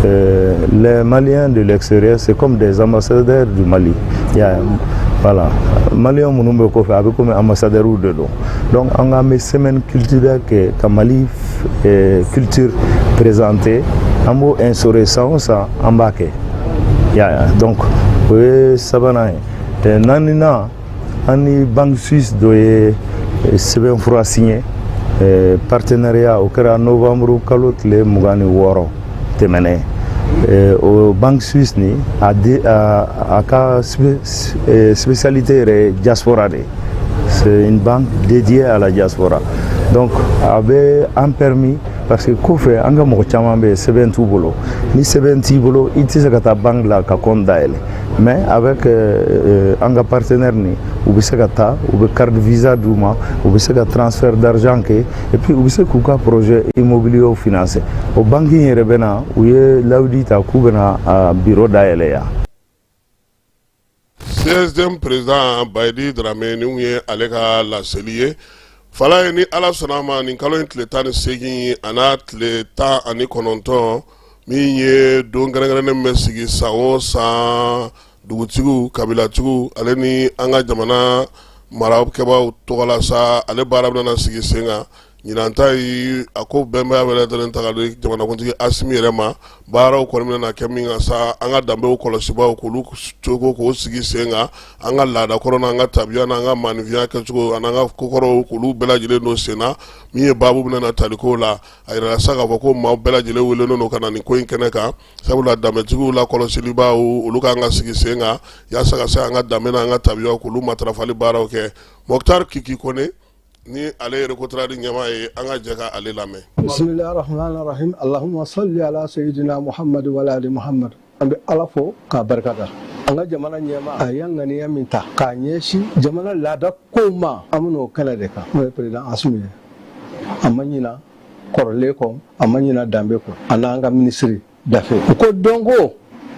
les Maliens de l'extérieur c'est comme des ambassadeurs du Mali. Yeah, voilà. Maliens minnu bɛ kɔfɛ a bɛ comme ambassadeurs de don. Donc an ka bɛ semaine culturelle kɛ ka Mali culture présenter an b'o instaurer san o san an b'a kɛ. Yeah, donc o ye sabanan ye. Naaninan an ni Banque Suisse dɔ ye sɛbɛnfura signé partenariat o kɛra novembre kalo tile 26 tɛmɛnen. O Banque Suisse ni a ka spécialité yɛrɛ diaspora de. C'est une banque dédiée à la diaspora. Donc a bɛ an permis parce que kɔfɛ an ka mɔgɔ caman bɛ sɛbɛn t'u bolo ni sɛbɛn t'i bolo i tɛ se ka taa banque la ka compte dayɛlɛ mais avec an ka partenaire ni u bɛ se ka taa u bɛ carte visa d'u ma u bɛ se ka transfert d'argent kɛ et puis u bɛ se k'u ka projet immobilier financer. O banque in yɛrɛ bɛ na u ye laudi ta k'u bɛ na a bureau dayɛlɛ yan. 16e président Bayini Dramé ni ye ale ka laseli ye fala ye ni ala sɔnna a ma nin kalo in tile 18 a n'a tile 19 min ye don kɛrɛnkɛrɛnnen bɛ sigi san o san dugutigiw kabilatigiw ale ni an ka jamana marakɛbaw tɔgɔla sa ale baara bɛna sigi sen kan ɲinanta yi a ko bɛnbɛ wɛrɛ dɔrɔn ta ka don jamanakuntigi Asimi yɛrɛ ma baaraw kɔni bɛna kɛ min kan sa an ka danbew kɔlɔsibaw k'olu cogo k'o sigi sen kan an ka laadakɔrɔ n'an ka tabiya n'an ka maanifinya kɛcogo an'an ka kokɔrɔw k'olu bɛɛ lajɛlen don sen na min ye baabu bɛna talikow la a yirala sa k'a fɔ ko maaw bɛɛ lajɛlen welelen don ka na nin ko in kɛnɛ kan sabula danbetigiw la kɔlɔsilibaw olu k'an ka sigi sen kan yaasa ka se an ka danbe n'an ka tabiyaw k'olu matarafali baaraw kɛ Mokhtar Kiki Kone ni ale rekotradi ɲɛma ye an ka jɛ ka ale lamɛn. Bismillahirrahmanirrahim. Allahumma salli ala sayyidina Muhammad wa ala ali Muhammad. An bɛ Ala fo k'a barikada. An ka jamana ɲɛma a y'an ŋaniya min ta k'a ɲɛsin jamana laada kow ma an bɛn'o kɛnɛ de kan n'o ye président Asimi ye. A ma ɲina kɔrɔlen kɔ a ma ɲina danbe kɔ a n'an ka minisiri Dafe. U ko dɔnko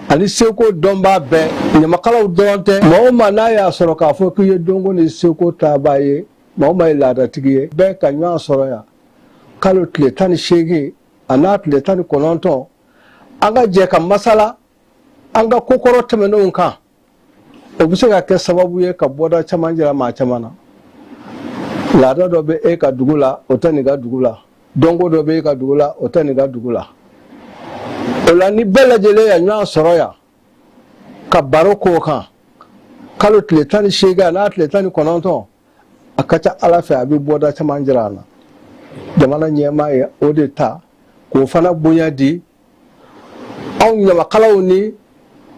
ani seko dɔnbaa bɛɛ ɲamakalaw dɔrɔn tɛ maa o maa n'a y'a sɔrɔ k'a fɔ k'i ye dɔnko ni seko taabaa ye maa o maa ye laadatigi ye bɛɛ ka ɲɔgɔn sɔrɔ yan kalo tile 18 a n'a tile 19 an ka jɛ ka masala an ka kokɔrɔ tɛmɛnenw kan o bɛ se ka kɛ sababu ye ka bɔda caman jira maa caman na laada dɔ bɛ e ka dugu la o tɛ nin ka dugu la dɔnko dɔ bɛ e ka dugu la o tɛ nin ka dugu la o la ni bɛɛ lajɛlen ya ɲɔgɔn sɔrɔ yan ka baro k'o kan kalo tile 18 a n'a tile 19 a ka ca Ala fɛ a bɛ bɔda caman jira an na jamana ɲɛmaa ye o de ta k'o fana bonya di anw ɲamakalaw ni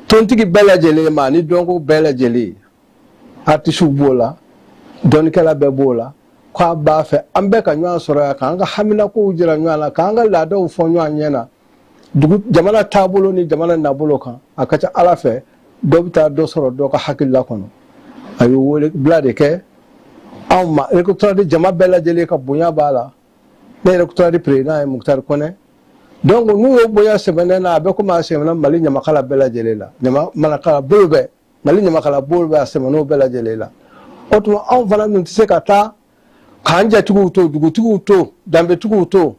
tontigi bɛɛ lajɛlen ma ni dɔnko bɛɛ lajɛlen artisiw b'o la dɔnnikɛla bɛɛ b'o la k'a b'a fɛ an bɛɛ ka ɲɔgɔn sɔrɔ yan k'an ka haminakow jira ɲɔgɔn na k'an ka laadaw fɔ ɲɔgɔn ɲɛna jamana taabolo ni jamana nabolo kan a ka ca Ala fɛ dɔ bɛ taa dɔ sɔrɔ dɔ ka hakilila kɔnɔ a ye wele bila de kɛ anw ma électorat jama bɛɛ lajɛlen ka bonya b'a la ne électorat président ye Mokhtar Kone donc n'u y'o bonya sɛbɛnnen na a bɛ komi a sɛbɛnna Mali ɲamakala bɛɛ lajɛlen la ɲamakala bolo bɛɛ Mali ɲamakala bolo bɛɛ a sɛbɛnn'o bɛɛ lajɛlen la o tuma anw fana dun tɛ se ka taa k'an jatigiw to dugutigiw to danbetigiw to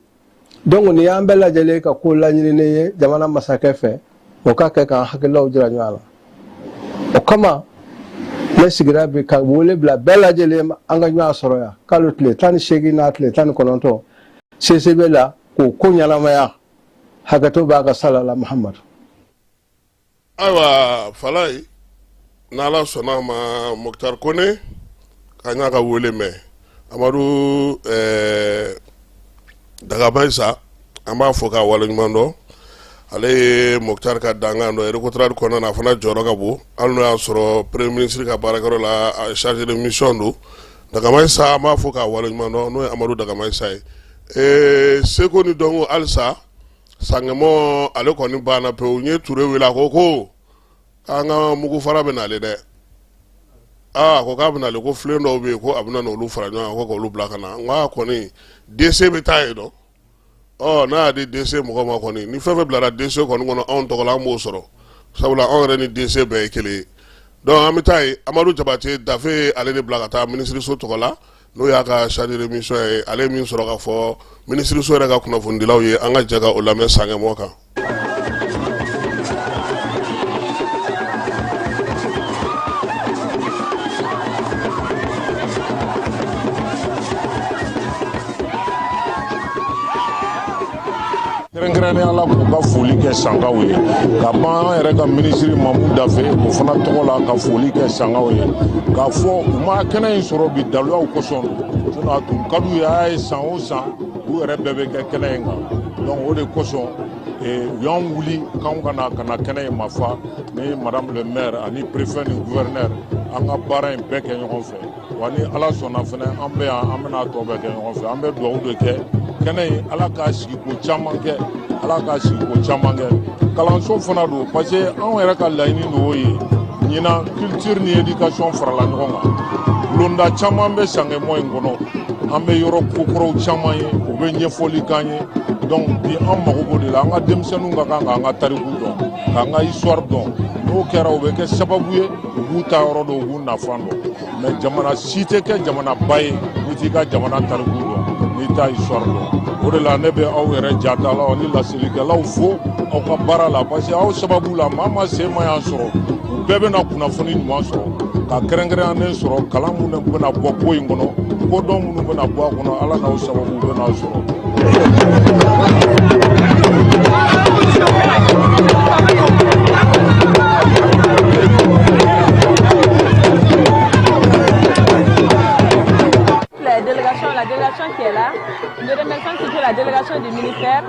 donc nin y'an bɛɛ lajɛlen ka ko laɲininen ye jamana masakɛ fɛ o ka kɛ k'an hakililaw jira ɲɔgɔn na o kama ne sigira bi ka wele bila bɛɛ lajɛlen an ka ɲɔgɔn sɔrɔ yan kalo tile 18 n'a tile 19 CCB la k'o ko ɲɛnamaya hakɛto b'a ka sala la Muhammad. Ayiwa Falaye n'Ala sɔnna ma Mokhtar Kone k'an y'a ka wele mɛn Amadu Dagabaisa an b'a fɔ k'a waleɲuman dɔn ale ye Mokhtar ka dangan dɔ électorat kɔnɔna na a fana jɔyɔrɔ ka bon hali n'o y'a sɔrɔ premier ministre ka baarakɛyɔrɔ la a chargé de mission don Dagamaisa an b'a fɔ k'a waleɲuman dɔn n'o ye Amadu Dagamaisa ye seko ni dɔnko halisa sangɛmɔ ale kɔni banna pewu n ye Ture wele a ko k'an ka mugu fara bɛ n'ale dɛ a ko k'a bɛ n'ale ko filen dɔw bɛ yen ko a bɛ na n'olu fara ɲɔgɔn kan ko k'olu bila ka na n k'a kɔni DC bɛ taa yen dɔn n'a y'a di DC mɔgɔ ma kɔni ni fɛn fɛn bilara DC kɔni kɔnɔ anw tɔgɔ la an b'o sɔrɔ sabula anw yɛrɛ ni DC bɛɛ ye kelen ye donc an bɛ taa yen Amadu Jabate Dafe ye ale de bila ka taa minisiriso tɔgɔ la n'o y'a ka chargé de mission ye ale ye min sɔrɔ ka fɔ minisiriso yɛrɛ ka kunnafonidilaw ye an ka jɛ ka o lamɛn sangɛmɔ kan. kɛrɛnkɛrɛnnen Ala k'u ka foli kɛ sangaw ye ka ban an yɛrɛ ka minisiri Mamu Dafe o fana tɔgɔ la ka foli kɛ sangaw ye k'a fɔ u ma kɛnɛ in sɔrɔ bi daluyaw kosɔn sinon a tun ka d'u ye a ye san o san u yɛrɛ bɛɛ bɛ kɛ kɛnɛ in kan donc o de kosɔn u y'an wuli k'anw kana kɛnɛ in ma fa ni madame le maire ani préfet ni gouverneur an ka baara in bɛɛ kɛ ɲɔgɔn fɛ wa ni Ala sɔnna fɛnɛ an bɛ yan an bɛna tɔ bɛɛ kɛ ɲɔgɔn fɛ an bɛ dugawu de kɛ kɛnɛ in Ala k'a sigi ko caman kɛ Ala k'a sigi ko caman kɛ kalanso fana don parce que anw yɛrɛ ka laɲini don o ye ɲinan culture ni éducation farala ɲɔgɔn kan londa caman bɛ sangɛmɔ in kɔnɔ an bɛ yɔrɔ kokɔrɔw caman ye u bɛ ɲɛfɔli k'an ye donc bi an mago b'o de la an ka denmisɛnninw ka kan k'an ka tariku dɔn k'an ka histoire dɔn n'o kɛra o bɛ kɛ sababu ye u b'u ta yɔrɔ dɔn u b'u nafan dɔn mais jamana si tɛ kɛ jamana ba ye n'i t'i ka jamana tariku dɔn n'i t'a histoire dɔn o de la ne bɛ aw yɛrɛ jatalaw ni lasilikɛlaw fo aw ka baara la parce que aw sababu la maa ma se ma y'an sɔrɔ u bɛɛ bɛna kunnafoni ɲuman sɔrɔ ka kɛrɛnkɛrɛnnen sɔrɔ kalan minnu bɛna bɔ ko in kɔnɔ kodɔn minnu bɛna bɔ a kɔnɔ ala n'aw sababu bɛna sɔrɔ. La délégation qui est là, nous remercions surtout la délégation du ministère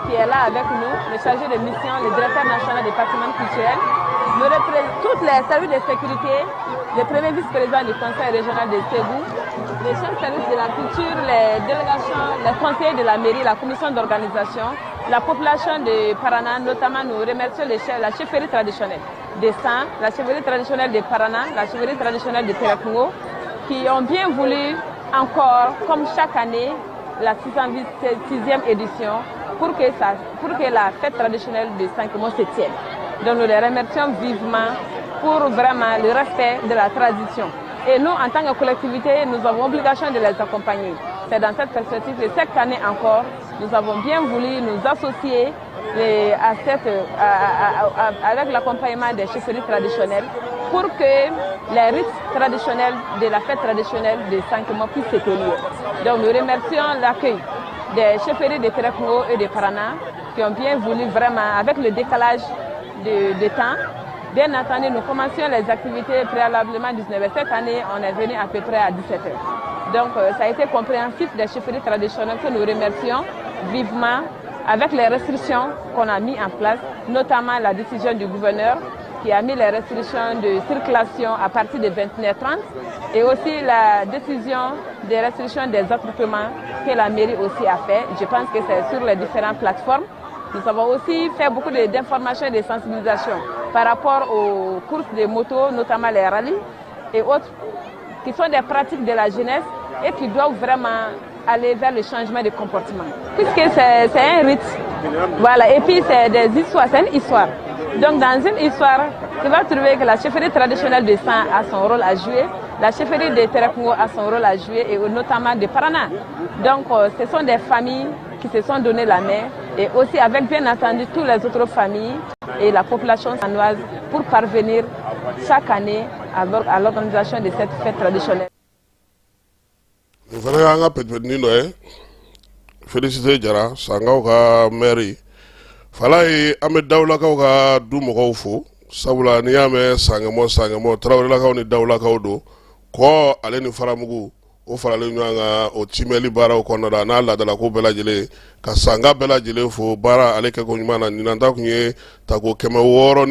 qui est là avec nous, le chargé de mission, le directeur national des patrimoines culturels, tous les services de sécurité, le premier vice-président du conseil régional de Ségou, les chefs de service de la culture, les délégations, les conseillers de la mairie, la commission d'organisation, la population de Parana, notamment nous remercions la chefferie traditionnelle des Sangs, la chefferie traditionnelle de Parana, la chefferie traditionnelle de Terekungo, qui ont bien voulu encore, comme chaque année, la 6e édition pour que la fête traditionnelle de Sankemo se tienne. Donc nous les remercions vivement pour vraiment le respect de la tradition. Et nous, en tant que collectivité, nous avons l'obligation de les accompagner. C'est dans cette perspective que cette année encore, nous avons bien voulu nous associer avec l'accompagnement des chefferies traditionnelles pour que les rites traditionnels de la fête traditionnelle de Sankemo puissent se tenir. Donc nous remercions l'accueil des chefferies de Terekungo et de Parana qui ont bien voulu vraiment, avec le décalage de temps. Bien entendu, nous commencions les activités préalablement à 19h. Cette année, on est venu à peu près à 17h. Donc ça a été compréhensif des chefferies traditionnelles que nous remercions vivement avec les restrictions qu'on a mis en place, notamment la décision du gouverneur qui a mis les restrictions de circulation à partir de 21h30 et aussi la décision des restrictions des attroupements que la mairie aussi a fait. Je pense que c'est sur les différentes plateformes. Nous avons aussi fait beaucoup d'informations et de sensibilisation par rapport aux courses de motos, notamment les rallyes et autres, qui sont des pratiques de la jeunesse et qui doivent vraiment aller vers le changement de comportement. Puisque c'est un rite, voilà, et puis c'est des histoires, c'est une histoire. Donc dans une histoire, tu vas trouver que la chefferie traditionnelle de Sang a son rôle à jouer, la chefferie de Terekungo a son rôle à jouer, et notamment de Parana. Donc ce sont des familles qui se sont donné la main, et aussi avec bien entendu toutes les autres familles et la population sanoise pour parvenir chaque année à l'organisation de cette fête traditionnelle. Nous venons à féliciter Jara, Sangao mairie. Falaye ame dawla kaw ka du mɔgɔw fo sabula ni y'a mɛn sangemo tarawelelakaw ni dawlakaw do ko ale ni faramugu o faralen ɲɔgɔn kan o timɛli baaraw kɔnɔna la n'a ladalako bɛɛ lajɛlen ka sanga bɛɛ lajɛlen fo baara ale kɛko ɲuman na ɲinan ta kun ye tako 626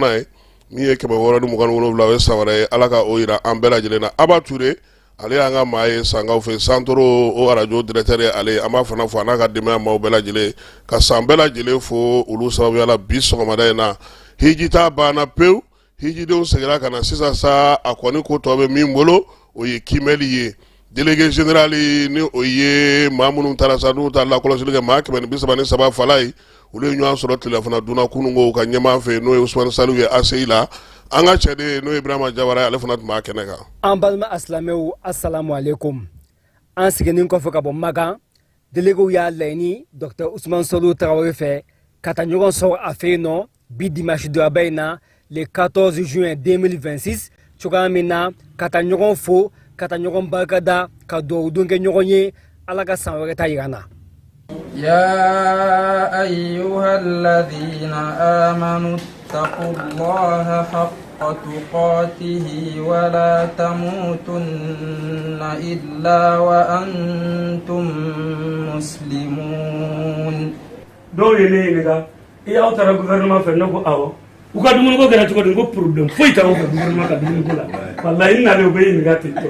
n'a ye min ye 627 o ye san wɛrɛ ye ala ka o yira an bɛɛ lajɛlen na Aba Ture ale y'an ka maa ye sangaw fɛ Santoro o arajo directeur ye ale an b'a fana fo a n'a ka denbaya maaw bɛɛ lajɛlen ka san bɛɛ lajɛlen fo olu sababuya la bi sɔgɔmada in na hiji ta banna pewu hijidenw seginna ka na sisan sa a kɔni ko tɔ bɛ min bolo o ye kimɛli ye délégué général ni o ye maa minnu taara sa n'u ta lakɔlɔsili kɛ maa 133 Falaye olu ye ɲɔgɔn sɔrɔ tilelafana dunna kununko ka ɲɛmaa fɛ n'o ye Ousmane Saliou ye ACI la an ka cɛ de n'o ye Ibrahima Jawara ale fana tun b'a kɛnɛ kan. An balima asilamɛw assalamu alaikum. An seginnin kɔfɛ ka bɔ Magan déléguéw y'a laɲini Dr Ousmane Saliou Traoré fɛ ka taa ɲɔgɔn sɔrɔ a fɛ yen nɔ bi dimanche doaba in na le 14 juin 2026 cogoya min na ka taa ɲɔgɔn fo ka taa ɲɔgɔn barikada ka dugawu don kɛ ɲɔgɔn ye ala ka san wɛrɛ ta yira na. يا أيها الذين آمنوا اتقوا الله حق تقاته ولا تموتن إلا وأنتم مسلمون. دو يلي نيجا يا أوتر الغفران في نقو أو وكادو من غو كنا تقول نقو problem فوي تاو في الغفران كادو من غو لا والله إننا لو بين نيجا تيتو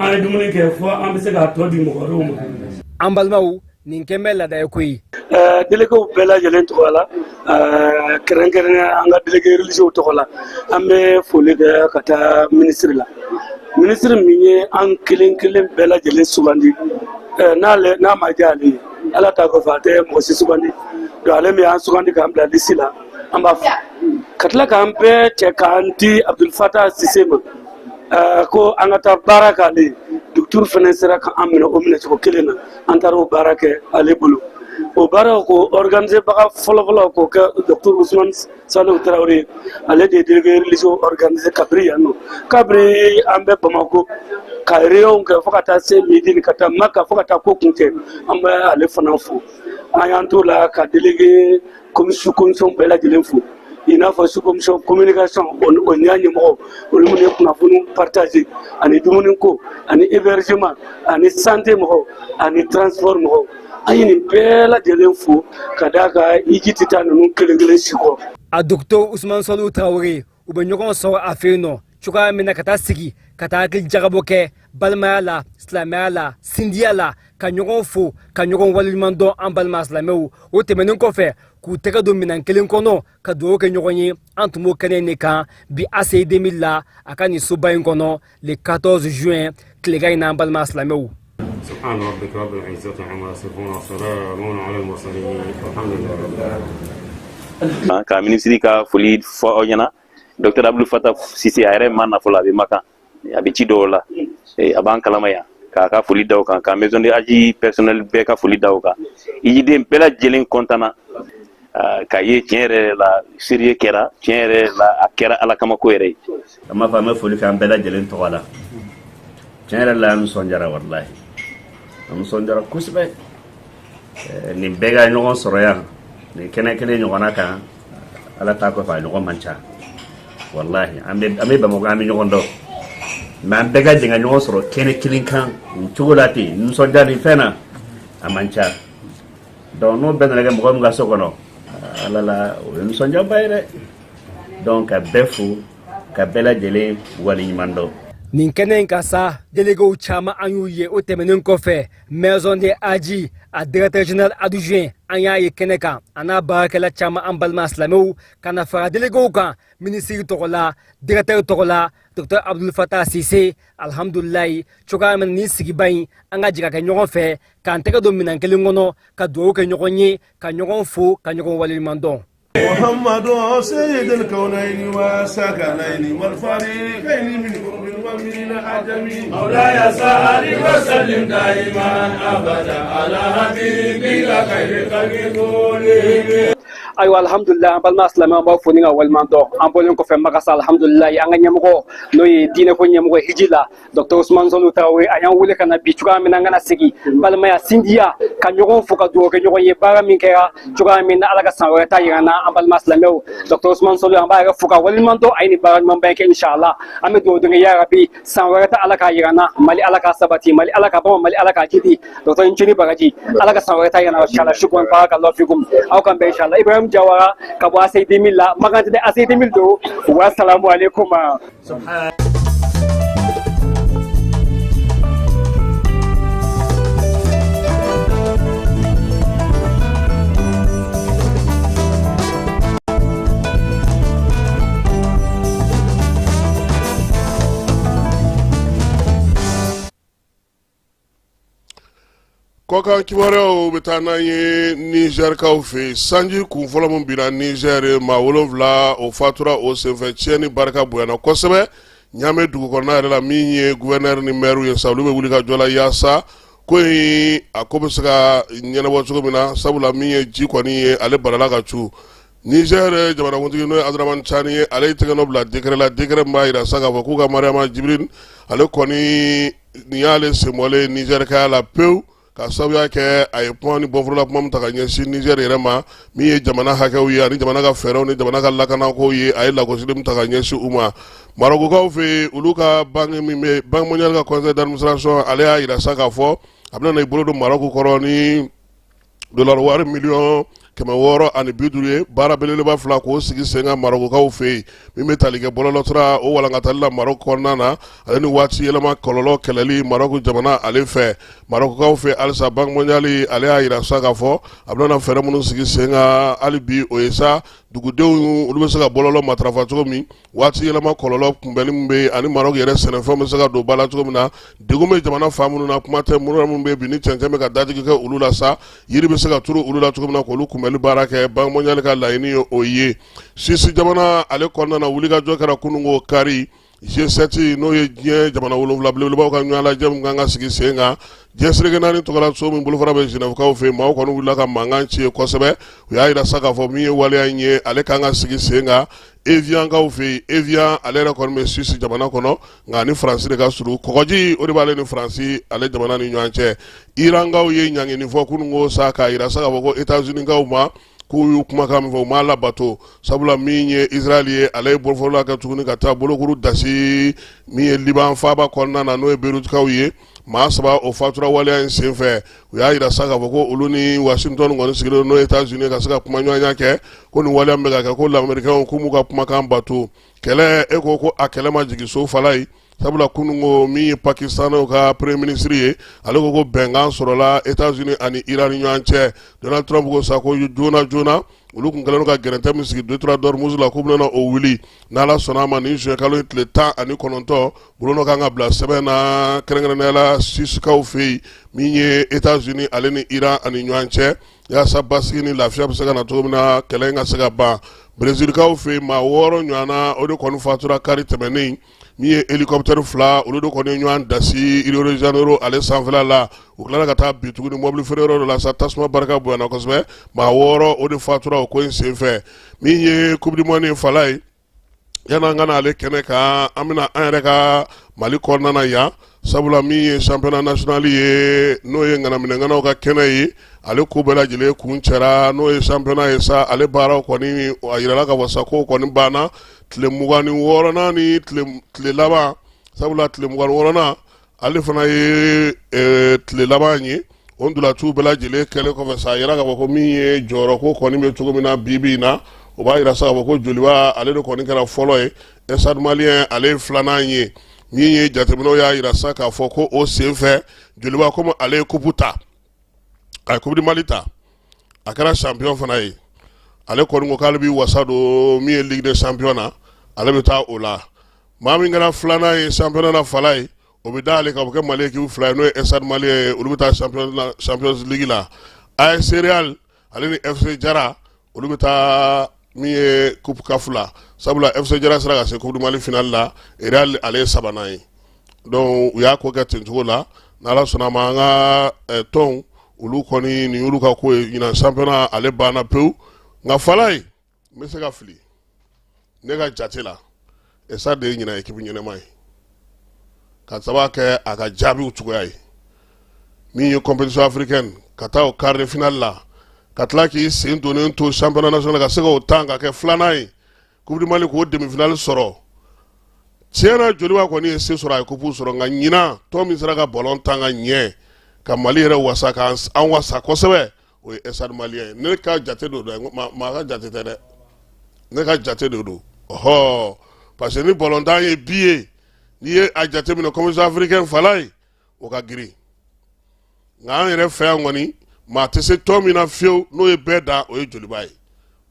أنا دومني كيفوا أم بس كاتو دي مغروم. أم بالماو ninkembe la da koy délégué bela jelen to wala keren anga délégué religieux to wala ambe fole ga kata ministre minye an kilen bela jelen subandi na ma jali ala ta ko fate mo si subandi do ale me an subandi kam la lisila amba katla kam be che kanti Abdul Fattah Sisema ko anga ta baraka le docteur fana sera ka an minɛ o minɛ cogo kelen na an taara o baara kɛ ale bolo o baara ko organiser baga fɔlɔfɔlɔ ko kɛ docteur Ousmane Salihu Tarawele ale de délégué religieux organiser kabiri yan nɔ kabiri an bɛ Bamako ka réunion kɛ fo ka taa se midi ka taa Maka fo ka taa ko kun kɛ an bɛ ale fana fo an y'an t'o la ka délégué commission bɛɛ lajɛlen fo i n'a fɔ sous-commission communication o ɲa ɲɛmɔgɔ olu minnu ye kunnafoni partager ani dumuni ko ani hébergement ani santé mɔgɔw ani transport mɔgɔw an ye nin bɛɛ lajɛlen fo ka d'a kan hiji tɛ taa ninnu kelen-kelen si kɔ. A docteur Ousmane Salihu Tarawele u bɛ ɲɔgɔn sɔrɔ a fɛ yen nɔ cogoya min na ka taa sigi ka taa hakili jagabɔ kɛ balimaya la silamɛya la sindiya la ka ɲɔgɔn fo ka ɲɔgɔn waleɲuman dɔn an balima silamɛw o tɛmɛnen kɔfɛ k'u tɛgɛ don minɛn kelen kɔnɔ ka dugawu kɛ ɲɔgɔn ye an tun b'o kɛnɛ de kan bi ACI 2000 la a ka nin soba in kɔnɔ le 14 juin tilegan in na an balima silamɛw. سبحان ربك رب العزة عما يصفون وسلام على المرسلين والحمد لله رب العالمين. ka ministre ka foli fɔ aw ɲɛna Dr Abdul Fatah Sise a yɛrɛ ma nafolo a bɛ Makan a bɛ ci dɔw la a b'an kalama yan k'a ka foli da o kan ka maison de aji personnel bɛɛ ka foli da o kan hijiden bɛɛ lajɛlen kɔntana ka ye tiɲɛ yɛrɛ la serie kɛra tiɲɛ yɛrɛ la a kɛra ala kama ko yɛrɛ ye a m'a fɔ an bɛ foli kɛ an bɛɛ lajɛlen tɔgɔ la tiɲɛ yɛrɛ la an nisɔndiyara walahi an nisɔndiyara kosɛbɛ nin bɛɛ ka ɲɔgɔn sɔrɔ yan nin kɛnɛ kelen ɲɔgɔnna kan ala t'a kɔfɛ a ɲɔgɔn man ca wallahi an bɛ Bamako an bɛ ɲɔgɔn dɔn mais an bɛɛ ka jɛ ka ɲɔgɔn sɔrɔ kɛnɛ kelen kan nin cogo la ten nisɔndiya nin fɛn na a man ca donc n'o bɛɛ nana kɛ mɔgɔ min ka so kɔnɔ ala la o ye nisɔndiyaba ye dɛ donc ka bɛɛ fo ka bɛɛ lajɛlen waleɲuman dɔn. Nin kɛnɛ in ka sa déléguéw caman an y'u ye o tɛmɛnen kɔfɛ maison de aji a directeur général adjoint an y'a ye kɛnɛ kan a n'a baarakɛla caman an balima silamɛw ka na fara déléguéw kan ministre tɔgɔ la directeur tɔgɔ la Dr Abdul Fatah Sise alhamdulilayi cogoya min ni sigiba in an ka jɛ ka kɛ ɲɔgɔn fɛ k'an tɛgɛ don minɛn kelen kɔnɔ ka dugawu kɛ ɲɔgɔn ye ka ɲɔgɔn fo ka ɲɔgɔn waleɲuman dɔn. محمد سيد الكونين والسكنين والفريقين من قرب ومن عجم مولاي صل وسلم دائما ابدا على حبيبك خير خلق كلهم. Ayiwa alhamdulillah an balima silamɛw b'a fo ni ka waleɲuman dɔn an bɔlen kɔfɛ Makasa alhamdulillah an ka ɲɛmɔgɔ n'o ye diinɛ ko ɲɛmɔgɔ hiji la Dr Ousmane Salihu Tarawele a y'an wele ka na bi cogoya min na an kana sigi balimaya sindiya ka ɲɔgɔn fo ka dugawu kɛ ɲɔgɔn ye baara min kɛra cogoya min na ala ka san wɛrɛ ta yira an na an balima silamɛw Dr Ousmane Salihu an b'a yɛrɛ fo ka waleɲuman dɔn a ye nin baara ɲuman ba in kɛ inshallah an bɛ dugawu kɛ ya rabi san wɛrɛ ta ala ka yira an na Mali ala ka sabati Mali ala ka bama Mali ala ka kiti Dr Ncini Bagaji ala ka san wɛrɛ ta yira an na inshallah shukran barakallahu fikum aw kan bɛn inshallah Ibrahim Jawara ka bɔ ACI 2000 la Makan tɛ ACI 2000 don wa salamu alaikum. Kɔkan kibaruyaw bɛ taa n'an ye Nizɛrikaw fɛ sanji kun fɔlɔ min bira Nizɛri maa 7 o fatura o senfɛ tiɲɛni barika bonyana kosɛbɛ Ɲame dugu kɔnɔna yɛrɛ la min ye gouverneur ni maire ye sa olu bɛ wuli ka jɔ la yaasa ko in a ko bɛ se ka ɲɛnabɔ cogo min na sabula min ye ji kɔni ye ale balala ka cu Niger jamanakuntigi n'o ye Abdramane Chani ye ale tɛgɛ nɔ bila décret la décret min b'a yira sa k'a fɔ k'u ka Mariama Jibril ale kɔni nin y'ale senbɔlen Niger kaya la pewu ka sabuya kɛ a ye kuma ni bɔforola kuma min ta ka ɲɛsin Niger yɛrɛ ma min ye jamana hakɛw ye ani jamana ka fɛɛrɛw ni jamana ka lakanako ye a ye lagosili min ta ka ɲɛsin u ma Marokokaw fɛ olu ka banque min bɛ Banque mondiale ka conseil d'administration ale y'a yira sa k'a fɔ a bɛna i bolo don Maroko kɔrɔ ni dollar wari miliyɔn 650 ye baara belebeleba 2 k'o sigi sen kan Marokokaw fɛ yen min bɛ tali kɛ bɔlɔlɔsira o walankatali la Maroko kɔnɔna na ale ni waati yɛlɛma kɔlɔlɔ kɛlɛli Maroko jamana ale fɛ Marokokaw fɛ halisa Banque mondiale ale y'a yira sa k'a fɔ a bɛna fɛɛrɛ minnu sigi sen kan hali bi o ye sa dugudenw olu bɛ se ka bɔlɔlɔ matarafa cogo min waati yɛlɛma kɔlɔlɔ kunbɛnni min bɛ ani Maroko yɛrɛ sɛnɛfɛnw bɛ se ka don ba la cogo min na degun bɛ jamana fan minnu na kuma tɛ minnu bɛ bi ni cɛncɛn bɛ ka dajigi kɛ olu la sa yiri bɛ se ka turu olu la cogo min na k'olu kunbɛnli baara kɛ Banque mondiale ka laɲini ye o ye Sisi jamana ale kɔnɔna na wulikajɔ kɛra kununko kari G7 n'o ye diɲɛ jamana 7 belebelebaw ka ɲɔgɔn lajɛ min kan ka sigi sen kan diɲɛ seleke naani tɔgɔla so min bolofara bɛ Genève-kaw fɛ maaw kɔni wulila ka mankan ci ye kosɛbɛ u y'a yira sa k'a fɔ min ye waleya in ye ale kan ka sigi sen kan Evian-kaw fɛ Evian ale yɛrɛ kɔni bɛ Suisse jamana kɔnɔ nka ni Faransi de ka surun kɔgɔji o de b'ale ni Faransi ale jamana ni ɲɔgɔn cɛ Iran-kaw ye ɲangini fɔ kunun ko sa k'a yira sa k'a fɔ ko États-Unis-kaw ma k'u y'u kumakan min fɔ u m'a labato sabula min ye Israël ye ale ye bolofɔla kɛ tuguni ka taa bolokuru dasi min ye Liban faaba kɔnɔna na n'o ye Beirut-kaw ye maa 3 o fatura waleya in senfɛ u y'a yira sa k'a fɔ ko olu ni Washington kɔni sigilen n'o ye États-Unis ka se ka kuma ɲɔgɔnya kɛ ko nin waleya min bɛ ka kɛ ko lamɛrikɛnw k'u m'u ka kumakan bato kɛlɛ e ko a kɛlɛ ma jigin so fala ye sabula kunun ko min ye Pakistanw ka premier ministre ye ale ko bɛnkan sɔrɔla États-Unis ani Iran ni ɲɔgɔn cɛ Donald Trump ko sa ko joona olu kun kɛlen ka gɛrɛntɛ min sigi Detroit d'Hormuz la k'u bɛna o wuli n'Ala sɔnna a ma nin juin kalo tile 19 bolo kan ka bila sɛbɛn na kɛrɛnkɛrɛnnenya la Suisse-kaw fɛ yen min ye États-Unis ale ni Iran ani ɲɔgɔn cɛ yaasa basigi ni lafiya bɛ se ka na cogo min na kɛlɛ in ka se ka ban Brésil-kaw fɛ yen maa 6 ɲɔgɔnna o de kɔni fatura kari tɛmɛnen min ye hélicoptère 2 olu de kɔni ɲɔgɔn dasi Rio de Janeiro ale sanfɛla la u tilara ka taa bi tuguni mobili feere yɔrɔ dɔ la sa tasuma barika bonyana kosɛbɛ maa 6 o de fatura o ko in senfɛ min ye coupe du monde fala ye yan'an ka n'ale kɛnɛ kan an bɛna an yɛrɛ ka Mali kɔnɔna na yan sabula min ye championnat national ye n'o ye ŋanaminɛŋanaw ka kɛnɛ ye ale ko bɛɛ lajɛlen kun cɛra n'o ye championnat ye sa ale baaraw kɔni a yirala ka fɔ sa ko kɔni banna tile 26nan ni tile laban sabula tile 26nan ale fana ye tile laban ye o ndolatigiw bɛɛ lajɛlen kɛlen kɔfɛ sa a yira ka fɔ ko min ye jɔyɔrɔ ko kɔni bɛ cogo min na bi in na o b'a yira sa ka fɔ ko joliba ale de kɔni kɛra fɔlɔ ye Stade Malien ale ye 2nan ye min ye jateminɛw y'a yira sa k'a fɔ ko o senfɛ joliba komi ale ye coupe ta a ye coupe du Mali ta a kɛra champion fana ye ale kɔni ko k'ale bɛ wasa don min ye Ligue des Champions na ale bɛ taa o la maa min kɛra 2nan ye championnat na fala ye o bɛ da ale ka kɛ Mali équipe 2 ye n'o ye Stade Malien ye olu bɛ taa Champions League la AS Real ale ni FC Jara olu bɛ taa min ye coupe CAF la sabula FC Jara sera ka se coupe du Mali final la Real ale ye 3nan ye donc u y'a ko kɛ ten cogo la n'Ala sɔnna ma an ka tɔnw olu kɔni nin y'olu ka ko ye ɲinan championnat ale banna pewu nka fala ye n bɛ se ka fili ne ka jate la esa de ye ɲinan équipe ɲɛnɛma ye ka sababu kɛ a ka jaabiw cogoya ye min ye compétition africaine ka taa o quart de finale la ka tila k'i sen donnen to championnat national ka se k'o tan ka kɛ 2nan ye coupe du Mali k'o demi finale sɔrɔ tiɲɛna joliba kɔni ye se sɔrɔ a ye coupe sɔrɔ nka ɲinan tɔn min sera ka ballon tan ka ɲɛ ka Mali yɛrɛ wasa ka an wasa kosɛbɛ o ye Stade Malien ne ka jate do dɛ maa ka jate tɛ dɛ ne ka jate de do ɔhɔ parce que ni ballon tan ye bi ye n'i ye a jate minɛ compétition africaine fala ye o ka girin nka an yɛrɛ fɛ yan kɔni maa tɛ se tɔn min na fiyewu n'o ye bɛɛ da o ye joliba ye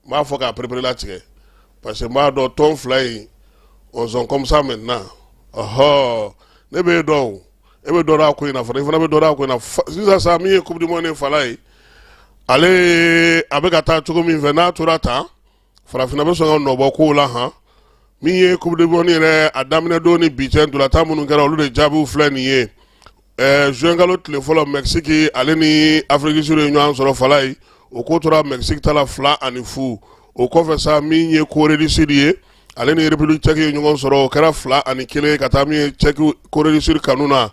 n b'a fɔ k'a perepere latigɛ parce que n b'a dɔn tɔn 2 in on zone comme ça maintenant ɔhɔ ne bɛ dɔn e bɛ dɔ d'a ko in na fana i fana bɛ dɔ d'a ko in na sisan sa min ye coupe du monde fala ye ale a bɛ ka taa cogo min fɛ n'a tora tan farafinna bɛ sɔn ka nɔbɔ kow la han min ye coupe du monde yɛrɛ a daminɛ don ni bi cɛ ntolantan minnu kɛra olu de jaabiw filɛ nin ye juin kalo tile fɔlɔ Mexique ale ni Afrique du Sud ye ɲɔgɔn sɔrɔ fala ye o ko tora Mexique ta la 2-0 o kɔfɛ sa min ye Corée du Sud ye ale ni République tchèque ye ɲɔgɔn sɔrɔ o kɛra 2-1 ka taa min ye Corée du Sud kanu na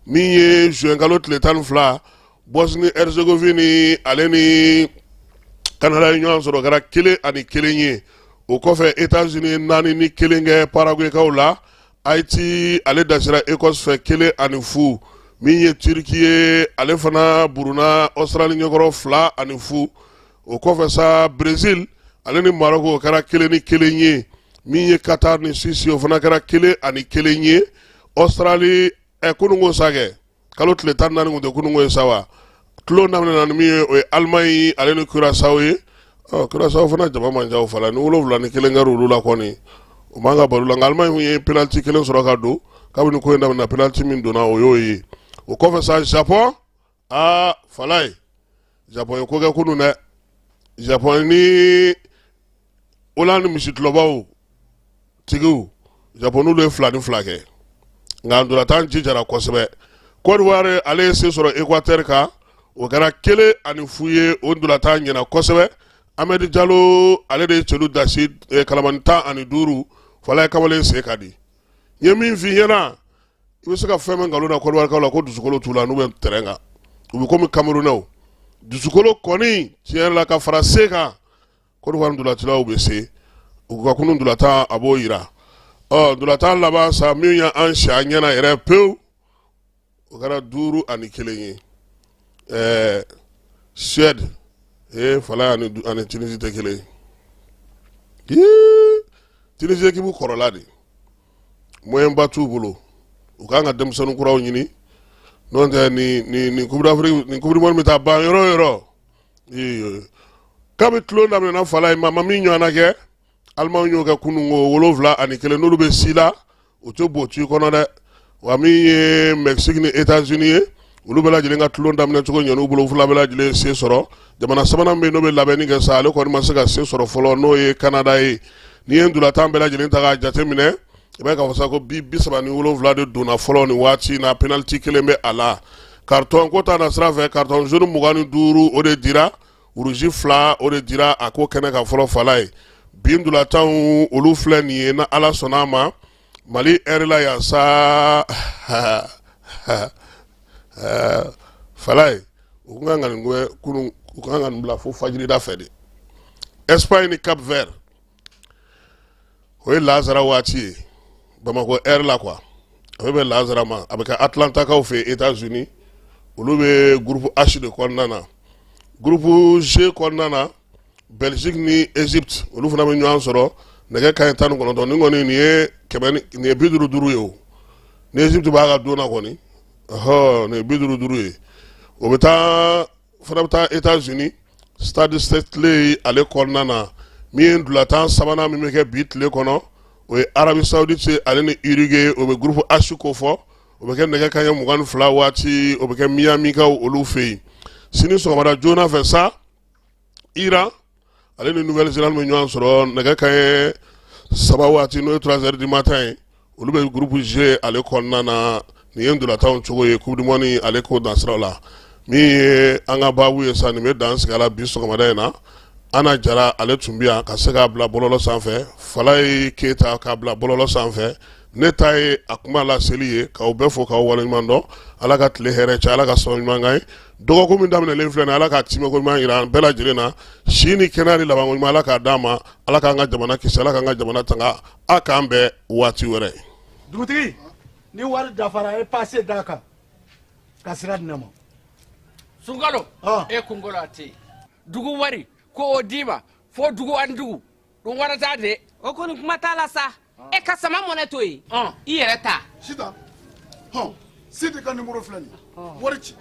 min ye juin kalo tile 12 Bosnie Herzégovine ale ni Canada ye ɲɔgɔn sɔrɔ o kɛra 1-1 ye o kɔfɛ États-Unis 4 ni 1 kɛ Paraguay kaw la Haïti ale dasira Écosse fɛ 1-0 min ye Turquie ye ale fana buruna Australie ɲɛkɔrɔ 2-0 o kɔfɛ sa Brésil ale ni Maroc o kɛra 1-1 ye min ye Qatar ni Suisse o fana kɛra 1-1 ye Australie kunungo sa kɛ kalo tile 14 kun tɛ kunungo ye sa wa kilo daminɛna ni min ye o ye Allemagne ale ni Curaçao ye Curaçao fana jama man ca o fala ni 7-1 kɛra olu la kɔni o man ka balo la nka Allemagne ye penalty 1 sɔrɔ ka don kabini ko in daminɛ penalty min donna o y'o ye o kɔfɛ sa Japon fala ye Japon ye ko kɛ kunun dɛ Japon ni Hollande misitulɔbaw tigiw Japonu le fila ni fila kɛ nka ndolatan jijara kosɛbɛ. Côte d'Ivoire ale ye se sɔrɔ Équateur kan o kɛra 1-0 ye o ndolatan ɲɛna kosɛbɛ. Ahmed Diallo ale de ye celu dasi kalamani 15 fala ye kamalen sen ka di. N ye min f'i ɲɛna i bɛ se ka fɛn min nkalon na Côte d'Ivoire kaw la ko dusukolo t'u la n'u bɛ terrain kan u bɛ komi Camerounais dusukolo kɔni tiɲɛ yɛrɛ la ka fara se kan Côte d'Ivoire ndolatilaw bɛ se u ka kunun ndolatan a b'o yira. Ndolatan laban sa min y'an si a ɲɛna yɛrɛ pewu o kɛra 5-1 ye. Suède fala ani Tunisie tɛ kelen ye. Tunisie équipe kɔrɔla de moyen ba t'u bolo u kan ka denmisɛnnin kuraw ɲini n'o tɛ ni Coupe d'Afrique ni Coupe du Monde bɛ taa ban yɔrɔ o yɔrɔ kabi tulon daminɛna fala ye ma min ɲɔgɔnna kɛ Alimaw y'o kɛ kununko 7-1 n'olu bɛ si la u tɛ bo ci kɔnɔ dɛ wa min ye Mexique ni États-Unis ye olu bɛɛ lajɛlen ka tulon daminɛ cogo ɲɛna bolo fila bɛɛ lajɛlen se sɔrɔ jamana sabanan bɛ n'o bɛ labɛnni kɛ sa ale kɔni ma se ka se sɔrɔ fɔlɔ n'o ye Canada ye n'i ye ndolatan bɛɛ lajɛlen ta k'a jateminɛ i b'a ka fɔ ko 37 de donna fɔlɔ nin waati na penalty 1 bɛ a la carton ko ta na sira fɛ carton jaune 25 o de dira rouge 2 o de dira a ko kɛnɛ ka fɔlɔ fala ye bi ndolatan olu filɛ nin ye na Ala sɔnna ma Mali heure la yan sa fala ye u kan ka nin kunun u kan ka nin bila fo fajirida fɛ de. Espagne ni Cap Vert o ye Lazara waati ye Bamako heure la quoi a bɛ Lazara ma a bɛ kɛ Atlantakaw fɛ États-Unis olu bɛ groupe H de kɔnɔna na groupe G kɔnɔna na Belgique ni Égypte olu fana bɛ ɲɔgɔn sɔrɔ nɛgɛ kanɲɛ 19 ni kɔni nin ye 55 ye o ni Égypte b'a ka don na kɔni nin ye 55 ye o bɛ taa fana bɛ taa États-Unis Stade Stetley ale kɔnɔna na min ye ndolatan sabanan min bɛ kɛ bi tile kɔnɔ o ye Arabie Saoudite ale ni Uruguay o bɛ groupe H ko fɔ o bɛ kɛ nɛgɛ kanɲɛ 22 waati o bɛ kɛ Miami kaw olu fɛ yen sini sɔgɔmada joona fɛ sa Iran ale ni Nouvelle-Zélande bɛ ɲɔgɔn sɔrɔ nɛgɛ kanɲɛ 3 waati n'o ye 3h du matin ye olu bɛ groupe G ale kɔnɔna na nin ye ndolatanw cogo ye Coupe du Monde ale ko dansiraw la min ye an ka baabu ye sa nin bɛ dan sigi a la bi sɔgɔmada in na Ana Jara ale tun bɛ yan ka se k'a bila bɔlɔlɔ sanfɛ Falaye Keita k'a bila bɔlɔlɔ sanfɛ ne ta ye a kuma laseli ye k'aw bɛɛ fo k'aw waleɲuman dɔn Ala ka tile hɛrɛ cɛ Ala ka sɔrɔ ɲuman kan ye dɔgɔkun min daminɛlen filɛ nin ye Ala ka timɛko ɲuman jira an bɛɛ lajɛlen na si ni kɛnɛya ni labanko ɲuman Ala k'a d'an ma Ala k'an ka jamana kisi Ala k'an ka jamana tanga a k'an bɛn waati wɛrɛ. Dugutigi ni wari dafara e passe d'a kan ka sira di ne ma. Sunkalo e kunkolo a tɛ yen dugu wari ko o d'i ma fo dugu ani dugu dun wari t'a de o kɔni kuma t'a la sa e ka sama mɔnɛ to yen i yɛrɛ ta Sita Sidi ka numéro filɛ nin wari ci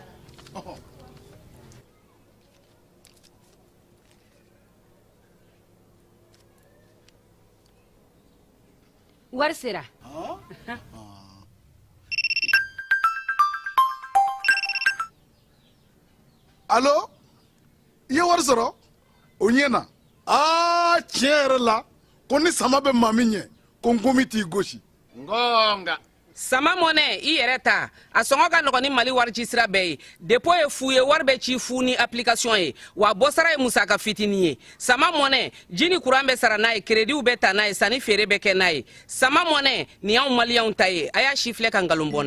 wari sera Allo i ye wari sɔrɔ o ɲɛna tiɲɛ yɛrɛ la ko ni sama bɛ maa min ɲɛ ko n komi t'i gosi ngonga sama mɔnɛ i yɛrɛ ta a sɔngɔ ka nɔgɔn ni Mali wari ci sira bɛɛ ye dépôt ye fu ye wari bɛ ci fu ni application ye wa bɔsara ye musaka fitinin ye sama mɔnɛ ji ni courant bɛ sara n'a ye crédit bɛ ta n'a ye sanni feere bɛ kɛ n'a ye sama mɔnɛ nin y'anw maliyɛnw ta ye a y'a si filɛ ka nkalon bɔ